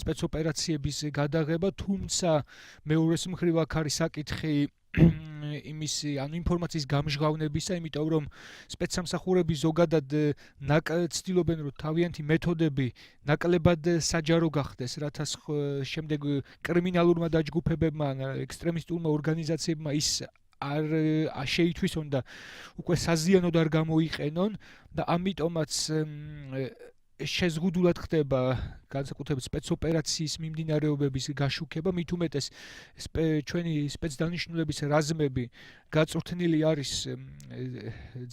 სპეცოპერაციების გადაღება, თუმცა მეორეს მხრივ აქ არის საკითხი იმის ანუ ინფორმაციის გამჟღავნებისა, იმიტომ რომ სპეცსამსახურები ზოგადად ცდილობენ რომ თავიანთი მეთოდები ნაკლებად საჯარო გახდეს, რათა შემდეგ კრიმინალურმა დაჯგუფებებმა, ექსტრემისტულმა ორგანიზაციებმა ის არ შეითვისონ და უკვე საზიანოდ არ გამოიყენონ და ამიტომაც შეზღუდულად ხდება განსაკუთრებით სპეცოპერაციის მიმდინარეობების გაშუქება, მით უმეტეს ჩვენი სპეცდანიშნულების რაზმები გაწვრთნილი არის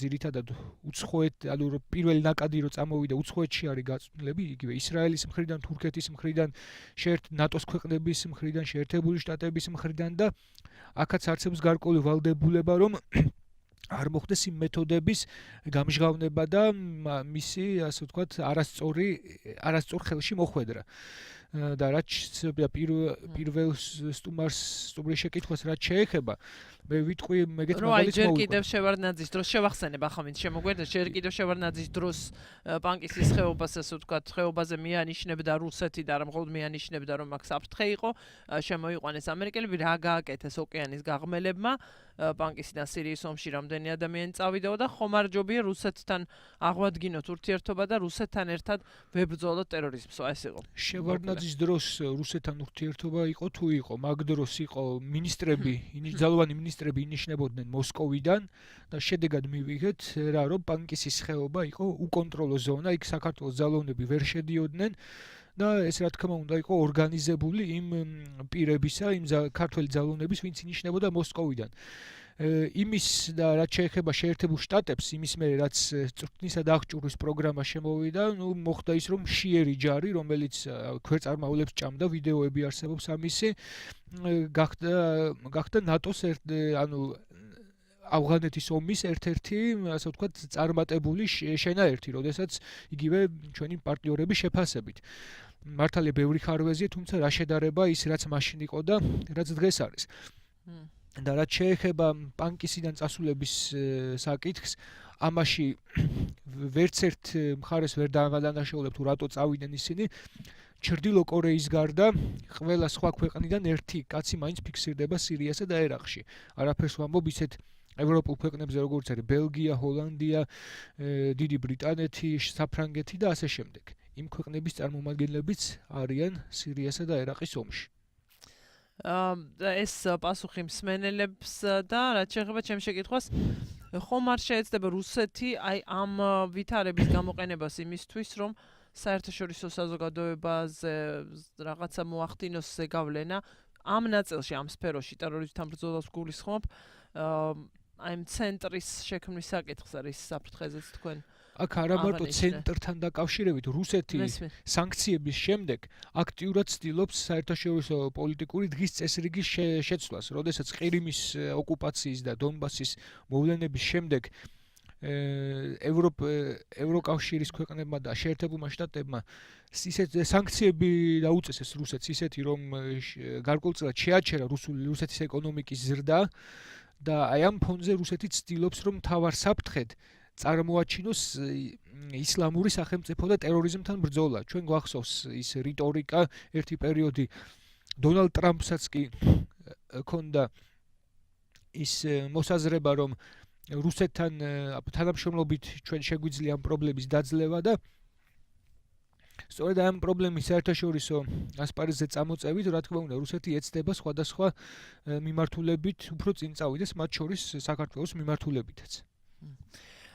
ძირითადად უცხოეთ, ანუ პირველი ნაკადი რო წამოვიდა უცხოეთში არის გაწვრთნილები, იგივე ისრაელის მხრიდან, თურქეთის მხრიდან, ნატოს ქვეყნების მხრიდან, შეერთებული შტატების მხრიდან და აქაც არსებობს გარკვეული ვალდებულება, რომ არ მოხდეს იმ მეთოდების გამჟღავნება და მისი, ასე ვთქვათ, არასწორ ხელში მოხვედრა. და რაც პირველ სტუმრის შეკითხვას რაც შეეხება, მე ვიტყვი მეგეთ მაგალითს ჯერ კიდევ შევარდნაძის დროს შევახსენებ ახლა ვინც შემოგვერდა, ჯერ კიდევ შევარდნაძის დროს პანკისის ხეობას, ასე ვთქვათ, ხეობაზე მიანიშნებდა რუსეთი და არა მხოლოდ მიანიშნებდა რომ აქ საფრთხე იყო, შემოიყვანეს ამერიკელები, რა გააკეთეს ოკეანის გაღმელებმა, პანკისიდან სირიის ომში რამდენი ადამიანი წავიდა და ხომარჯობია რუსეთთან აღვადგინოთ ურთიერთობა და რუსეთთან ერთად ვებრძოლოთ ტერორიზმს, ეს იყო. შევარდნაძის დროს რუსეთთან ურთიერთობა იყო თუ იყო, მაგ დროს იყო მინისტრები, ძალოვანი მინისტრები ინიშნებოდნენ მოსკოვიდან და შედეგად მივიღეთ რა რომ პანკისის ხეობა იყო უკონტროლო ზონა, იქ საქართველოს ძალოვნები ვერ შედიოდნენ და ეს რა თქმა უნდა იყო ორგანიზებული იმ პირებისა, იმ ქართველი ძალოვნების, ვინც ინიშნებოდა მოსკოვიდან. იმის და რაც შეეხება შეერთებულ შტატებს, იმის მერე რაც წვრთნისა და აღჭურვის პროგრამა შემოვიდა, მოხდა ის რომ შიერი ჯარი, რომელიც ქვეწარმავლებს ჭამდა, ვიდეოები არსებობს ამისი, გახდა ნატოს ავღანეთის ომის ერთ-ერთი, ასე ვთქვათ, წარმატებული შენაერთი, როდესაც იგივე ჩვენი პარტნიორები შეფასებით. მართალია ბევრი ხარვეზია, თუმცა რა შედარება ის რაც მაშინ იყო და რაც დღეს არის. და რაც შეეხება პანკისიდან წასულების საკითხს, ამაში ვერც ერთ მხარეს ვერ დავადანაშაულებთ თუ რატო წავიდნენ ისინი. ჩრდილო კორეის გარდა ყველა სხვა ქვეყნიდან ერთი კაცი მაინც ფიქსირდება სირიასა და ერაყში. არაფერს ვამბობ ისეთ ევროპულ ქვეყნებზე როგორც არის ბელგია, ჰოლანდია, დიდი ბრიტანეთი, საფრანგეთი და ასე შემდეგ. იმ ქვეყნების წარმომადგენლებიც არიან სირიასა და ერაყის ომში. ეს პასუხი მსმენელებს და რაც შეეხება ჩემს შეკითხვას, ხომ არ შეეცდება რუსეთი აი ამ ვითარების გამოყენებას იმისთვის, რომ საერთაშორისო საზოგადოებაზე რაღაცა მოახდინოს ზეგავლენა ამ ნაწილში, ამ სფეროში ტერორიზმთან ბრძოლას გულისხმობ, აი ამ ცენტრის შექმნის საკითხს არის საფრთხეზეც თქვენ აქ არა მარტო აღნიშნე. ცენტრთან დაკავშირებით რუსეთი მესმის. სანქციების შემდეგ აქტიურად ცდილობს საერთაშორისო პოლიტიკური დღის წესრიგის შეცვლას, როდესაც ყირიმის ოკუპაციის და დონბასის მოვლენების შემდეგ ევროკავშირის ქვეყნებმა და შეერთებულმა შტატებმა ისეთ სანქციები დაუწესეს რუსეთს ისეთი რომ გარკვეულწილად შეაჩერა რუსეთის ეკონომიკის ზრდა და აი ამ ფონზე რუსეთი ცდილობს რომ მთავარ საფრთხედ წარმოაჩინოს ისლამური სახელმწიფო და ტერორიზმთან ბრძოლა. ჩვენ გვახსოვს ის რიტორიკა ერთი პერიოდი დონალდ ტრამპსაც კი ჰქონდა ის მოსაზრება რომ რუსეთთან თანამშრომლობით ჩვენ შეგვიძლია ამ პრობლემის დაძლევა და სწორედ ამ პრობლემის საერთაშორისო ასპარეზზე წამოწევით, რა თქმა უნდა, რუსეთი ეცდება სხვადასხვა მიმართულებით უფრო წინ წავიდეს, მათ შორის საქართველოს მიმართულებითაც.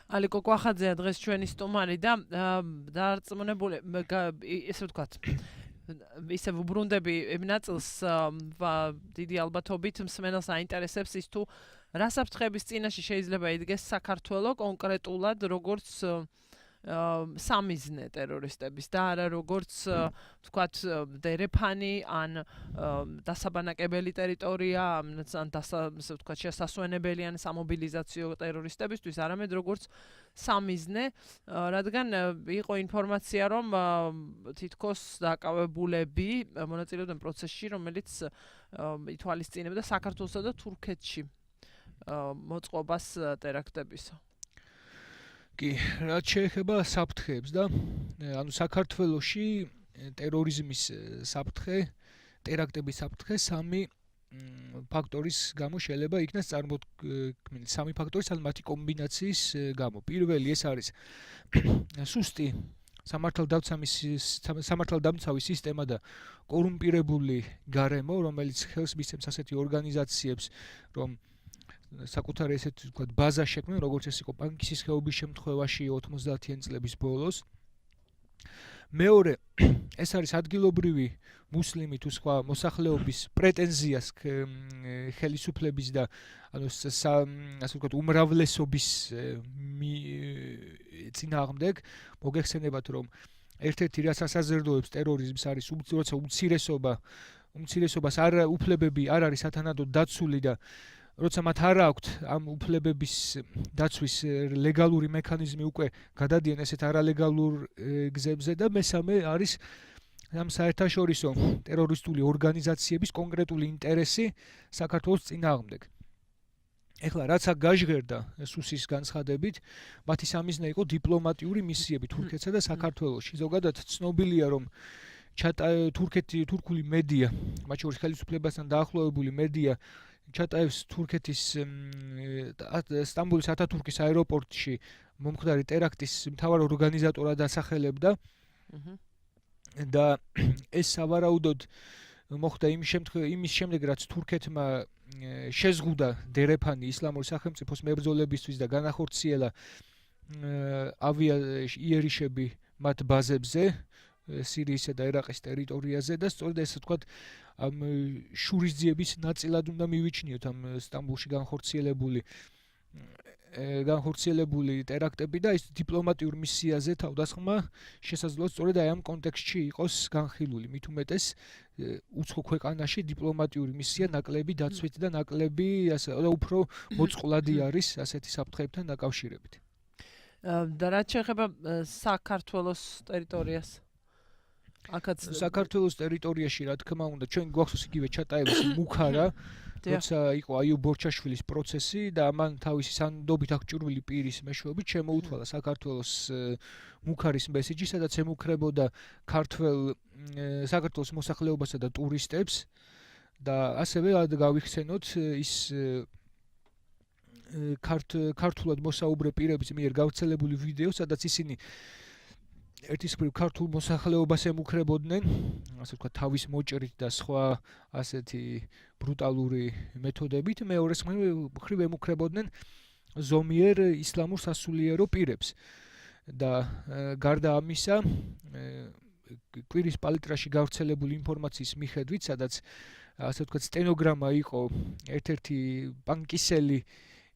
ალიკო კვახაძეა დღეს ჩვენი სტუმარი და დარწმუნებული ესე ვთქვათ ისე ვუბრუნდები იმ ნაწილს დიდი ალბათობით მსმენელს აინტერესებს ის თუ რა საფრთხების წინაშე შეიძლება იდგეს საქართველო კონკრეტულად როგორც სამიზნე ტერორისტების და არა როგორც ვთქვათ დერეფანი ან დასაბანაკებელი ტერიტორია ან ვთქვათ შესასვენებელი ან სამობილიზაციო ტერორისტებისთვის არამედ როგორც სამიზნე რადგან იყო ინფორმაცია რომ თითქოს დაკავებულები მონაწილეობდნენ პროცესში რომელიც ითვალისწინებდა საქართველოსა და თურქეთში მოწყობას ტერაქტებისა. კი, რაც შეეხება საფრთხეებს და ანუ საქართველოში ტერორიზმის საფრთხე, ტერაქტების საფრთხე სამი ფაქტორის გამო შეიძლება იქნას წარმოქმნილი. სამი ფაქტორის ან მათი კომბინაციის გამო. პირველი ეს არის სუსტი სამართალდამცავი სისტემა და კორუმპირებული გარემო, რომელიც ხელს მისცემს ასეთი ორგანიზაციებს, რომ საკუთარი ესეთი ვთქვათ ბაზა შექმნან, როგორც ეს იყო პანკისის ხეობის შემთხვევაში 90-იან წლების ბოლოს. მეორე, ეს არის ადგილობრივი მუსლიმი თუ სხვა მოსახლეობის პრეტენზიას ხელისუფლების და ანუ ასე ვთქვათ უმრავლესობის წინააღმდეგ მოგეხსენებათ რომ ერთ-ერთი რაც ასაზრდოებს ტერორიზმს არის როცა უმცირესობას უფლებები არ არის სათანადოდ დაცული და როცა მათ არ აქვთ ამ უფლებების დაცვის ლეგალური მექანიზმი უკვე გადადიან ესეთ არალეგალურ გზებზე და მესამე არის ამ საერთაშორისო ტერორისტული ორგანიზაციების კონკრეტული ინტერესი საქართველოს წინააღმდეგ. ეხლა რაც აქ გაჟღერდა სუსის განცხადებით, მათი სამიზნე იყო დიპლომატიური მისიები თურქეთსა და საქართველოში. ზოგადად ცნობილია რომ თურქული მედია, მათ შორის ხელისუფლებასთან დაახლოებული მედია ჩატაევს თურქეთის სტამბოლის ათათურქის აეროპორტში მომხდარი ტერაქტის მთავარ ორგანიზატორად ასახელებდა და ეს სავარაუდოდ მოხდა იმის შემდეგ რაც თურქეთმა შეზღუდა დერეფანი ისლამური სახელმწიფოს მებრძოლებისთვის და განახორციელა იერიშები მათ ბაზებზე სირიისა და ერაყის ტერიტორიაზე და სწორედ ესე ვთქვათ ამ შურისძიების ნაწილად უნდა მივიჩნიოთ ამ სტამბოლში განხორციელებული ტერაქტები და ის დიპლომატიურ მისიაზე თავდასხმა შესაძლოა სწორედ აი ამ კონტექსტში იყოს განხილული. მით უმეტეს უცხო ქვეყანაში დიპლომატიური მისია ნაკლები დაცვით და ნაკლები ასე და უფრო მოწყვლადი არის ასეთი საფრთხეებთან დაკავშირებით. და რაც შეეხება საქართველოს ტერიტორიას აქაც საქართველოს ტერიტორიაში რა თქმა უნდა ჩვენ გვახსოვს იგივე ჩატაევის მუქარა როცა იყო აიუბ ბორჩაშვილის პროცესი და მან თავისი სანდობით აღჭურვილი პირის მეშვეობით შემოუთვალა საქართველოს მუქარის მესიჯი სადაც ემუქრებოდა საქართველოს მოსახლეობასა და ტურისტებს და ასევე გავიხსენოთ ის ქართულად მოსაუბრე პირების მიერ გავრცელებული ვიდეო სადაც ისინი ერთის მხრივ ქართულ მოსახლეობას ემუქრებოდნენ, ასე ვთქვათ, თავის მოჭრით და სხვა ასეთი ბრუტალური მეთოდებით, მეორეს მხრივ ემუქრებოდნენ ზომიერ ისლამურ სასულიერო პირებს. და გარდა ამისა, კვირის პალიტრაში გავრცელებული ინფორმაციის მიხედვით, სადაც ასე ვთქვათ, სტენოგრამა იყო ერთ-ერთი პანკისელი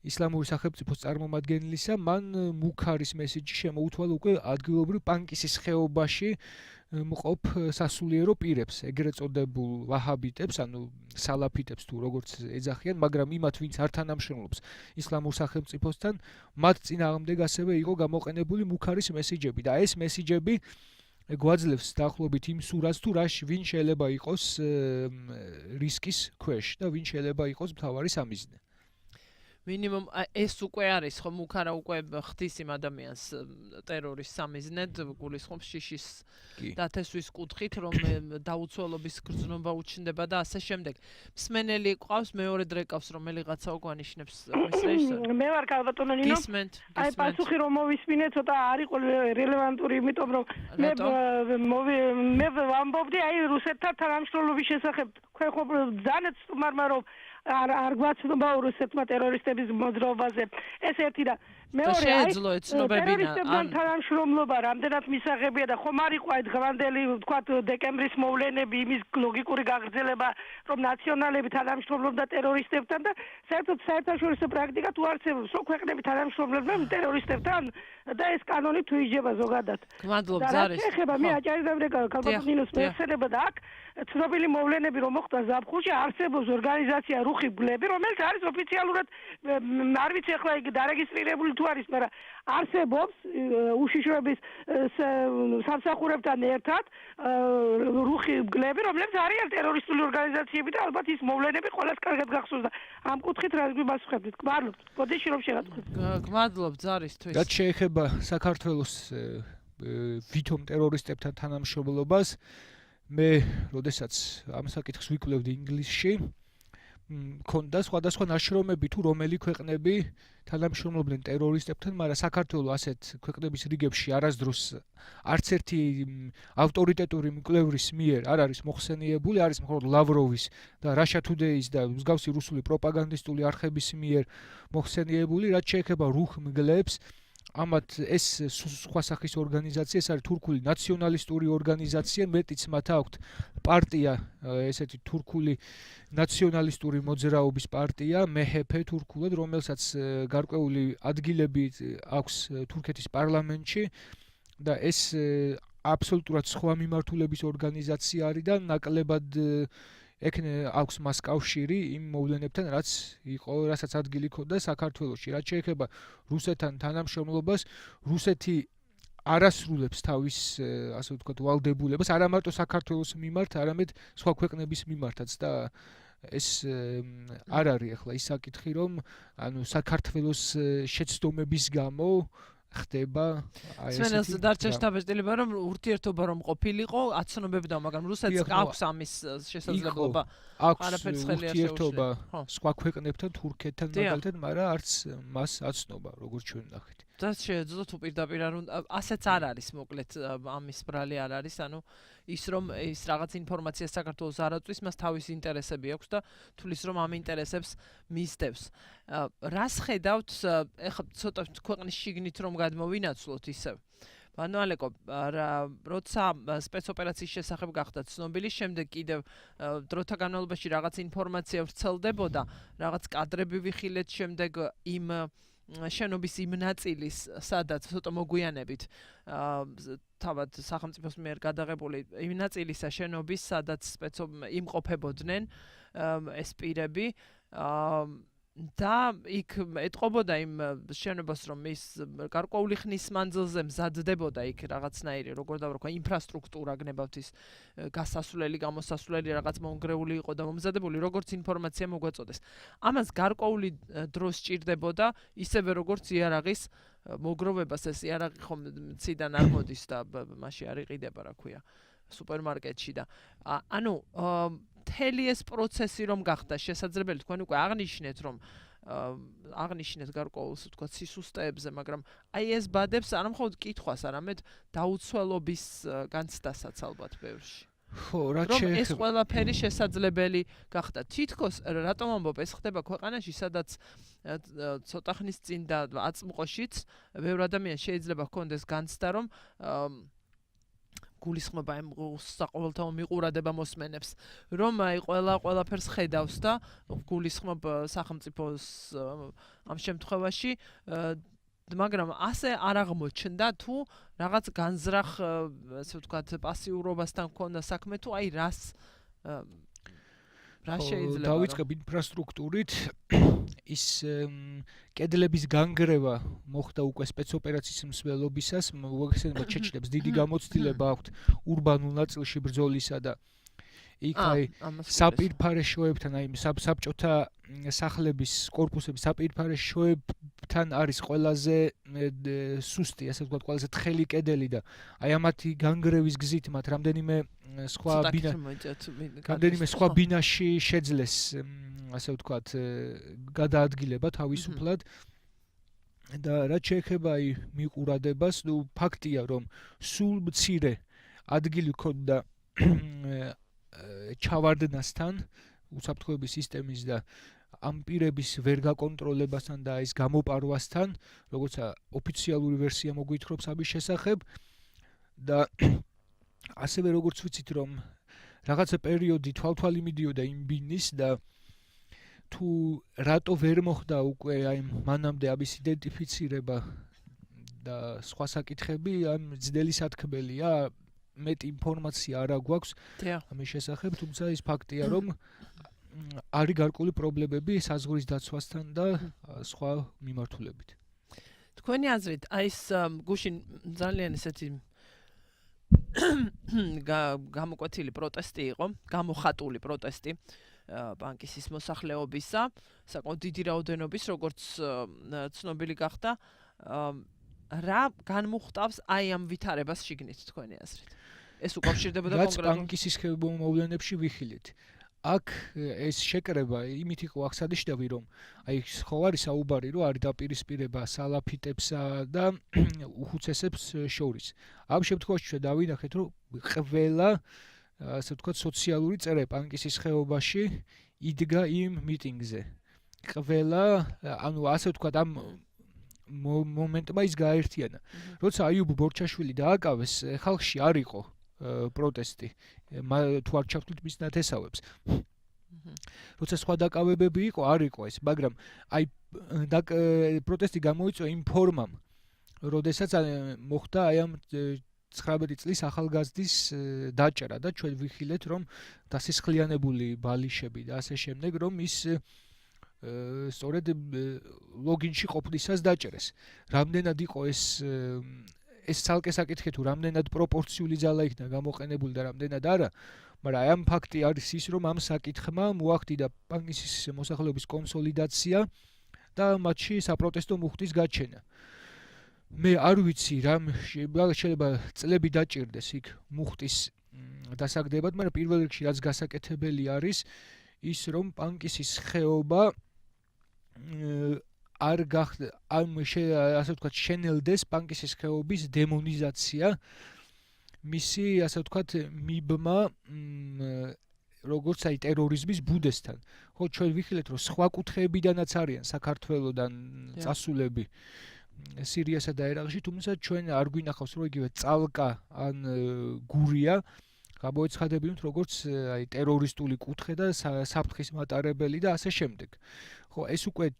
ისლამური სახელმწიფოს წარმომადგენლისა, მან მუქარის მესიჯი შემოუთვალა უკვე ადგილობრივ პანკისის ხეობაში მყოფ სასულიერო პირებს, ეგრეთ წოდებულ ვაჰაბიტებს, ანუ სალაფიტებს თუ როგორც ეძახიან, მაგრამ იმათ, ვინც არ თანამშრომლობს ისლამურ სახელმწიფოსთან, მათ წინააღმდეგ ასევე იყო გამოყენებული მუქარის მესიჯები და ეს მესიჯები გვაძლევს დაახლოებით იმ სურათს, თუ ვინ შეიძლება იყოს რისკის ქვეშ და ვინ შეიძლება იყოს მთავარი სამიზნე. მინიმუმ ეს უკვე არის ხომ მუქარა უკვე ხდის იმ ადამიანს ტერორის სამიზნედ გულისხმობს შიშის დათესვის კუთხით რომ დაუცველობის გრძნობა უჩნდება და ასე შემდეგ. მსმენელი ყავს მეორე დრეკავს რომელიღაცა უგვანიშნებს მის რეჟისორს. მე ვარ ქალბატონო ნინო. აი პასუხი რომ მოვისმინე ცოტა არ იყო რელევანტური, იმიტომ რომ მე ვამბობდი აი რუსეთთან თანამშრომლობის შესახებ. თქვენ ხო ძალიან სტუმარმა რომ არ გვაცნობა რუსეთმა ტერორისტების მოძრაობაზე. ეს ერთი და მეორე აი ტერორისტებთან თანამშრომლობა რამდენად მისაღებია და ხომ არ იყო აი დღევანდელი ვთქვათ დეკემბრის მოვლენები, იმის ლოგიკური გაგრძელება, რომ ნაციონალები თანამშრომლობდა ტერორისტებთან და საერთოდ საერთაშორისო პრაქტიკა თუ არცევს, რომ ქვეყნები თანამშრომლობდნენ ტერორისტებთან და ეს კანონი თუ იჯება ზოგადად. გმადლობ ზარის. და ეხება მე აჭარისდამრე ქალბატონინოს მეხსენება და აქ ცნობილი მოვლენები რომ მოხდა ზაფხულში არსებობს ორგანიზაცია რუხი ბლები, რომელიც არის ოფიციალურად არ ვიცი ახლა იგი დარეგისტრირებული თუ არის, მაგრამ არსებობს უშიშროების სამსახურებთან ერთად რუხი ბლები, რომლებიც არიან ტერორისტული ორგანიზაციები და ალბათ ის მოვლენები ყველას კარგად გახსოვს და ამ კუთხით რა გვიმასუხებთ. გმადლობთ. გოდეში რომ შეგატყვით. გმადლობ ზარისთვის. რაც შეეხება საქართველოს ვითომ ტერორისტებთან თანამშრომლობას, მე როდესაც ამ საკითხს ვიკვლევდი ინგლისში, მქონდა სხვადასხვა ნაშრომები თუ რომელი ქვეყნები თანამშრომლობდნენ ტერორისტებთან, მაგრამ საქართველოს ასეთ ქვეყნების რიგებში არასდროს არც ერთი ავტორიტეტური მკვლევრის მიერ არ არის მოხსენიებული, არის მხოლოდ ლავროვის და Russia Today-ის და მსგავსი რუსული პროპაგანდისტული არხების მიერ მოხსენიებული, რაც შეეხება რუხ მგლებს. ამათ ეს სხვა სახის ორგანიზაცია, ეს არის თურქული ნაციონალისტური ორგანიზაცია, მეტიც მათ აქვთ პარტია, ესეთი თურქული ნაციონალისტური მოძრაობის პარტია, MHP თურქულად, რომელსაც გარკვეული ადგილები აქვს თურქეთის პარლამენტში და ეს აბსოლუტურად სხვა მიმართულების ორგანიზაცია არის და ნაკლებად აქვს მას კავშირი იმ მოვლენებთან, რასაც ადგილი ჰქონდა საქართველოში. რაც შეეხება რუსეთთან თანამშრომლობას, რუსეთი არასრულებს თავის, ასე ვთქვათ, ვალდებულებას არა მარტო საქართველოს მიმართ, არამედ სხვა ქვეყნების მიმართაც და ეს არ არის ახლა ის საკითხი, რომ ანუ საქართველოს შეცდომების გამო ხდება აი ესეთი დარჩა შტაბ-ეტილება რომ ურთიერთობა რომ ყოფილიყო აცნობებდა, მაგრამ რუსეთს აქვს ამის შესაძლებლობა. არაფერს ხელი არ შეუძლია. სხვა ქვეყნებთან, თურქეთთან მაგალითად, მაგრამ არც მას აცნობა, როგორც ჩვენ ნახეთ. და შეეძლო თუ პირდაპირ არ უნდა ასეც არ არის, მოკლედ ამის ბრალი არ არის, ანუ ის რომ ის რაღაც ინფორმაციას საქართველოს არ აწვის, მას თავის ინტერესები აქვს და თulis რომ ამ ინტერესებს მისდევს. რას ხედავთ, ეხლა ცოტა ქვეყნის შიგნით რომ გადმოვინაცვლოთ ისევ. ბანალეკო, როცა სპეცოპერაციის შესახებ გახდა ცნობილი, შემდეგ კიდევ დროთა განმავლობაში რაღაც ინფორმაცია ვრცელდებოდა, რაღაც კადრები ვიხილეთ შემდეგ იმ შენობის იმ ნაწილის, სადაც ცოტა მოგვიანებით თავად სახელმწიფოს მიერ გადაღებული იმ ნაწილისა შენობის, სადაც იმყოფებოდნენ ეს პირები და იქ ეტყობოდა იმ შენობას, რომ ის გარკვეული ხნის მანძილზე მზადდებოდა იქ რაღაცნაირი, როგორ დავარქვა, ინფრასტრუქტურა გნებავთ ის გასასვლელი, გამოსასვლელი რაღაც მონგრეული იყო და მომზადებული, როგორც ინფორმაცია მოგვაწოდეს. ამას გარკვეული დრო სჭირდებოდა, ისევე როგორც იარაღის მოგროვებას, ეს იარაღი ხომ ციდან არ მოდის და მასში არ იყიდება, რა ქვია, სუპერმარკეტში და ანუ მთელი ეს პროცესი რომ გახდა შესაძლებელი, თქვენ უკვე აღნიშნეთ, რომ აღნიშნეთ გარკვეულს, ვთქვათ, სისუსტეებზე, მაგრამ აი ეს ბადებს არა მხოლოდ კითხვას, არამედ დაუცველობის განცდასაც ალბათ ბევრში. ხო, რაც რომ ეს ყველაფერი შესაძლებელი გახდა. თითქოს რატომ ამბობ, ეს ხდება ქვეყანაში, სადაც ცოტა ხნის წინ და აწმყოშიც ბევრ ადამიანს შეიძლება ჰქონდეს განცდა, რომ გულისხმობა იმ საყოველთაო მიყურადება მოსმენებს, რომ აი ყველაფერს ხედავს და გულისხმობ სახელმწიფოს ამ შემთხვევაში, მაგრამ ასე არ აღმოჩნდა თუ რაღაც განზრახ, ასე ვთქვათ, პასიურობასთან ქონდა საქმე თუ აი რა შეიძლება დავიწყებ ინფრასტრუქტურით ის კედლების განგრევა მოხდა უკვე სპეცოპერაციის მსვლელობისას, მოიხსენება ჩეჩნებს დიდი გამოცდილება აქვთ ურბანულ ნაწილში ბრძოლისა და იქ აი საპირფარეშოებთან აი საბჭოთა სახლების კორპუსების საპირფარეშოებთან არის ყველაზე სუსტი, ასე ვთქვათ, ყველაზე თხელი კედელი და აი ამათი განგრევის გზით მათ რამდენიმე სხვა ბინაში შეძლეს, ასე ვთქვათ, გადაადგილება თავისუფლად და რაც შეეხება აი მიყურადებას, ნუ ფაქტია რომ სულ მცირე ადგილი ქონდა ჩავარდნასთან უსაფრთხოების სისტემის და ამ პირების ვერ გაკონტროლებასთან და ის გამოპარვასთან, როგორც ოფიციალური ვერსია მოგვითხრობს ამის შესახებ და ასევე როგორც ვიცით რომ რაღაცა პერიოდი თვალთვალი მიდიოდა იმ ბინის და თუ რატო ვერ მოხდა უკვე აი მანამდე ამის იდენტიფიცირება და სხვა საკითხები, ამ ძნელი სათქმელია, მეტი ინფორმაცია არ აქვს ამის შესახებ, თუმცა ის ფაქტია რომ არის გარკვეული პრობლემები საზღვრის დაცვასთან და სხვა მიმართულებით. თქვენი აზრით, აი ეს გუშინ ძალიან ესეთი გამოკვეთილი პროტესტი იყო, გამოხატული პროტესტი ბანკის მოსახლეობისა, საკმაოდ დიდი რაოდენობის, როგორც ცნობილი გახდა, რა განმუხტავს აი ამ ვითარებას შიგნით თქვენი აზრით? ეს უკავშირდებოდა კონკრეტულად ბანკის მოვლენებში ვიხილეთ. აქ ეს შეკრება იმით იყო აღსანიშნავი, რომ აი ხო არის საუბარი, რომ არის დაპირისპირება სალაფიტებსა და უხუცესებს შორის. ამ შემთხვევაში დავინახეთ, რომ ყველა, ასე ვთქვათ, სოციალური წრე ბანკის ხეობაში იდგა იმ მიტინგზე. ყველა, ანუ ასე ვთქვათ, ამ მომენტმა ის გააერთიანა. როცა აიუბ ბორჩაშვილი დააკავეს, ხალხში არ იყო პროტესტი, თუ არ ჩავთვლით მის ნათესავებს. როცა სხვა დაკავებები იყო, არ იყო ეს, მაგრამ აი პროტესტი გამოიწვია იმ ფორმამ, როდესაც მოხდა აი ამ 19 წლის ახალგაზრდის დაჭერა და ჩვენ ვიხილეთ, რომ დასისხლიანებული ბალიშები და ასე შემდეგ, რომ ის სწორედ ლოგინში ყოფნისას დაჭერეს. რამდენად იყო ეს ცალკე საკითხი თუ რამდენად პროპორციული ძალა იქნა გამოყენებული და რამდენად არა, მაგრამ აი ამ ფაქტი არის ის, რომ ამ საკითხმა მოახდინა ბანკის მოსახლეობის კონსოლიდაცია და მათში საპროტესტო მუხტის გაჩენა. მე არ ვიცი რა შეიძლება წლები დაჭირდეს იქ მუხტის დასაგდებად, მაგრამ პირველ რიგში რაც გასაკეთებელი არის ის, რომ ბანკის ხეობა არ ასე ვთქვათ, შენელდეს ბანკის ხეობის დემონიზაცია, მისი, ასე ვთქვათ, მიბმა როგორც აი ტერორიზმის ბუდესთან. ხო, ჩვენ ვიხილეთ, რომ სხვა კუთხეებიდანაც არიან საქართველოდან წასულები სირიასა და ერაყში, თუმცა ჩვენ არ გვინახავს, რომ იგივე წალკა ან გურია გამოეცხადებინოთ როგორც აი ტერორისტული კუთხე და საფრთხის მატარებელი და ასე შემდეგ. ხო, ეს უკვე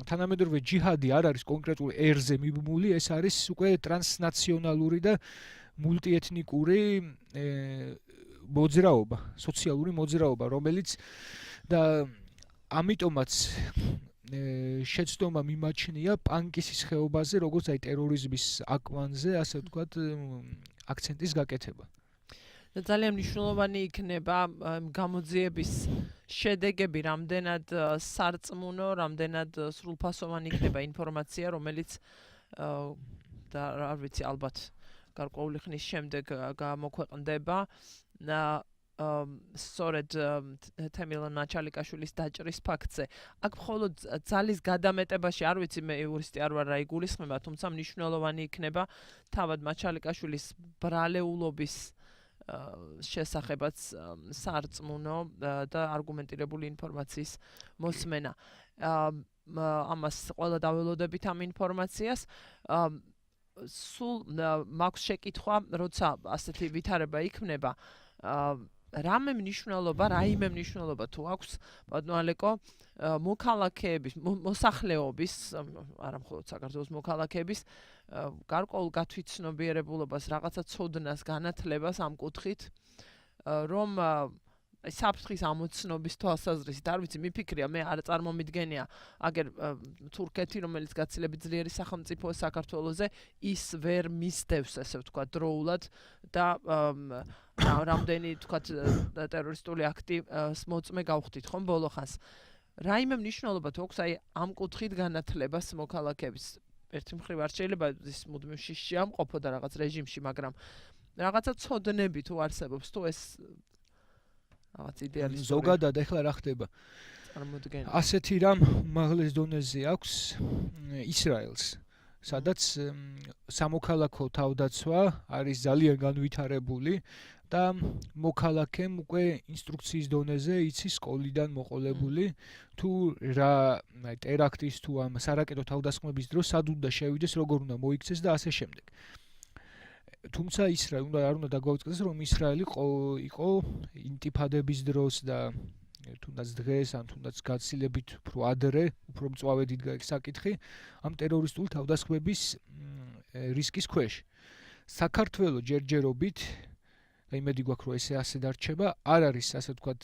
თანამედროვე ჯიჰადი არ არის კონკრეტულ ერზე მიბმული, ეს არის უკვე ტრანსნაციონალური და მულტიეთნიკური მოძრაობა, სოციალური მოძრაობა, რომელიც და ამიტომაც შეცდომა მიმაჩნია ბანკის ხეობაზე, როგორც აი ტერორიზმის აკვანზე, ასე ვთქვათ, აქცენტის გაკეთება. და ძალიან მნიშვნელოვანი იქნება გამოძიების შედეგები, რამდენად სარწმუნო, რამდენად სრულფასოვანი იქნება ინფორმაცია, რომელიც და არ ვიცი, ალბათ გარკვეული ხნის შემდეგ გამოქვეყნდება სწორედ თემილონ მაჩალიკაშვილის დაჭრის ფაქტზე. აქ მხოლოდ ძალის გადამეტებაში, არ ვიცი, მე იურისტი არ ვარ, რა იგულისხმება, თუმცა მნიშვნელოვანი იქნება თავად მაჩალიკაშვილის ბრალეულობის შესახებაც სარწმუნო და არგუმენტირებული ინფორმაციის მოსმენა. ამას ყველა დაველოდებით ამ ინფორმაციას. სულ მაქვს შეკითხვა, როცა ასეთი ვითარება იქნება, რაიმე მნიშვნელობა თუ აქვს, ბატონო ალეკო, მოქალაქეების, მოსახლეობის, არა მხოლოდ საქართველოს მოქალაქეების გარკვეულ გათვითცნობიერებულობას, რაღაცა ცოდნას, განათლებას ამ კუთხით, რომ საფრთხის ამოცნობის თვალსაზრისით, არ ვიცი, მიფიქრია, მე არ წარმომიდგენია, აგერ თურქეთი, რომელიც გაცილებით ძლიერი სახელმწიფოა საქართველოზე, ის ვერ მისდევს, ესე ვთქვა, დროულად და რამდენი ვთქვათ ტერორისტული აქტის მოწმე გავხდით, ხომ ბოლო ხანს. რაიმე მნიშვნელობა თუ აქვს აი ამ კუთხით განათლებას მოქალაქეების. ერთი მხრივ არ შეიძლება ის მუდმივ შიშში ამყოფო და რაღაც რეჟიმში, მაგრამ რაღაცა ცოდნები თუ არსებობს, თუ ეს რაღაც იდეალისტური ზოგადად ეხლა რა ხდება? წარმოდგენა. ასეთი რამ უმაღლეს დონეზე აქვს ისრაელს, სადაც სამოქალაქო თავდაცვა არის ძალიან განვითარებული და მოქალაქემ უკვე ინსტრუქციის დონეზე იცის სკოლიდან მოყოლებული თუ რა ტერაქტის თუ ამ სარაკეტო თავდასხმების დროს სად უნდა შევიდეს, როგორ უნდა მოიქცეს და ასე შემდეგ. თუმცა ისრაელი არ უნდა დაგვაუწყდეს, რომ ისრაელი იყო ინტიფადების დროს და თუნდაც დღეს ან თუნდაც გაცილებით უფრო ადრე, უფრო მწვავე დიდ საკითხი ამ ტერორისტული თავდასხმების რისკის ქვეშ. საქართველოს ჯერჯერობით და იმედი გვაქვს, რომ ესე ასე დარჩება, არ არის ასე ვთქვათ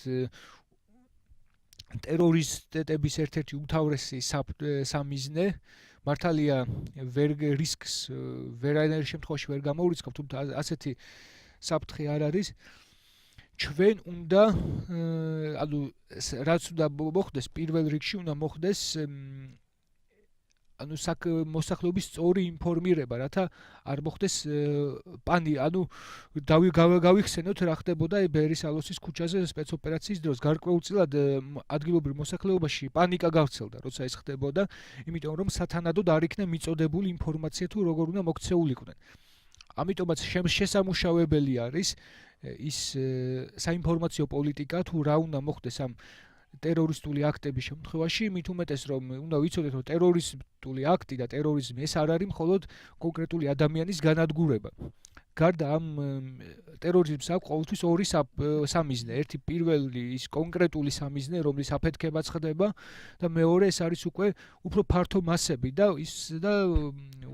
ტერორისტების ერთ-ერთი უმთავრესი სამიზნე. მართალია რისკს ვერანაირ შემთხვევაში ვერ გამოვრიცხავთ, თუმცა ასეთი საფრთხე არ არის. ჩვენ უნდა ანუ რაც უნდა მოხდეს პირველ რიგში უნდა მოხდეს ანუ მოსახლეობის სწორი ინფორმირება, რათა არ მოხდეს ანუ გავიხსენოთ რა ხდებოდა ბერის ალოსის ქუჩაზე სპეცოპერაციის დროს. გარკვეულწილად ადგილობრივ მოსახლეობაში პანიკა გავრცელდა, როცა ეს ხდებოდა, იმიტომ რომ სათანადოდ არ იქნა მიწოდებული ინფორმაცია თუ როგორ უნდა მოქცეულიყვნენ. ამიტომაც შესამუშავებელი არის ის საინფორმაციო პოლიტიკა თუ რა უნდა მოხდეს ამ ტერორისტული აქტების შემთხვევაში, მით უმეტეს რომ უნდა ვიცოდეთ, რომ ტერორისტული აქტი და ტერორიზმი ეს არ არის მხოლოდ კონკრეტული ადამიანის განადგურება. გარდა ამ ტერორიზმს აქვს ყოველთვის ორი სამიზნე. ერთი პირველი ის კონკრეტული სამიზნე, რომლის აფეთქებაც ხდება და მეორე ეს არის უკვე უფრო ფართო მასები და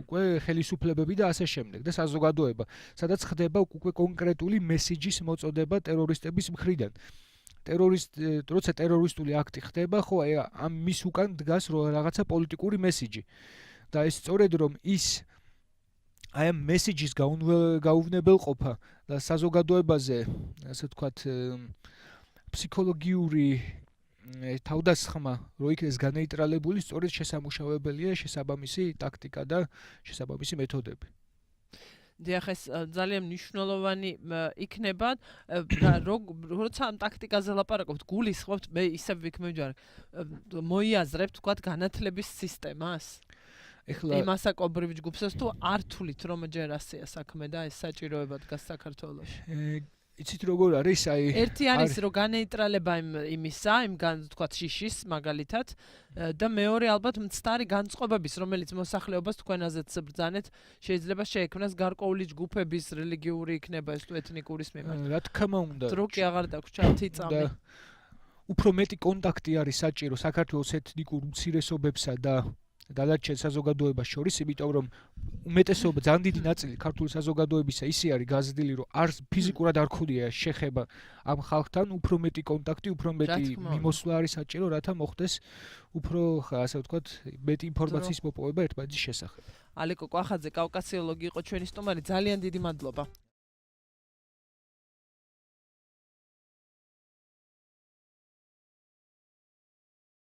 უკვე ხელისუფლებები და ასე შემდეგ და საზოგადოება, სადაც ხდება უკვე კონკრეტული მესიჯის მოწოდება ტერორისტების მხრიდან. როცა ტერორისტული აქტი ხდება, ხო, ამ მის უკან დგას რაღაცა პოლიტიკური მესიჯი. და ეს სწორედ რომ ის აი ამ მესიჯის გაუვნებელყოფა და საზოგადოებაზე, ასე ვთქვათ, ფსიქოლოგიური თავდასხმა რო იქნეს განეიტრალებული, სწორედ შესამუშავებელია შესაბამისი ტაქტიკა და შესაბამისი მეთოდები. დიახ, ეს ძალიან მნიშვნელოვანი იქნება, როცა ამ ტაქტიკაზე ლაპარაკობთ, გულისხმობთ, მე ისევ ვიქმევჯარ, მოიაზრებთ, თქვათ, განათლების სისტემას. ეხლა იმასაკობრივ ჯგუფსაც თუ არ თulit რომ ჯერ ასეა საქმე და ეს საჭიროება დგას საქართველოში. იცით როგორ არის, ერთი არის რომ განეიტრალება იმისა, თქვათ შიშის მაგალითად და მეორე ალბათ მცდარი განწყობების, რომელიც მოსახლეობას თქვენაზეც ბრძანეთ, შეიძლება შეექმნას გარკვეული ჯგუფების რელიგიური იქნება ეს თუ ეთნიკურის მიმართ. რა თქმა უნდა. დრო კი აღარ დაგვრჩათ წამი. უფრო მეტი კონტაქტი არის საჭირო საქართველოს ეთნიკურ უმცირესობებსა და დანარჩენ საზოგადოებას შორის, იმიტომ რომ უმეტესობა ძალიან დიდი ნაწილი ქართული საზოგადოებისა ისე არის გაზრდილი, რომ ფიზიკურად არ ქონია შეხება ამ ხალხთან, უფრო მეტი კონტაქტი, უფრო მეტი მიმოსვლა არის საჭირო, რათა მოხდეს უფრო, ასე ვთქვათ, მეტი ინფორმაციის მოპოვება ერთმანეთის შესახებ. ალეკო კვახაძე, კავკასიოლოგი იყო ჩვენი სტუმარი, ძალიან დიდი მადლობა.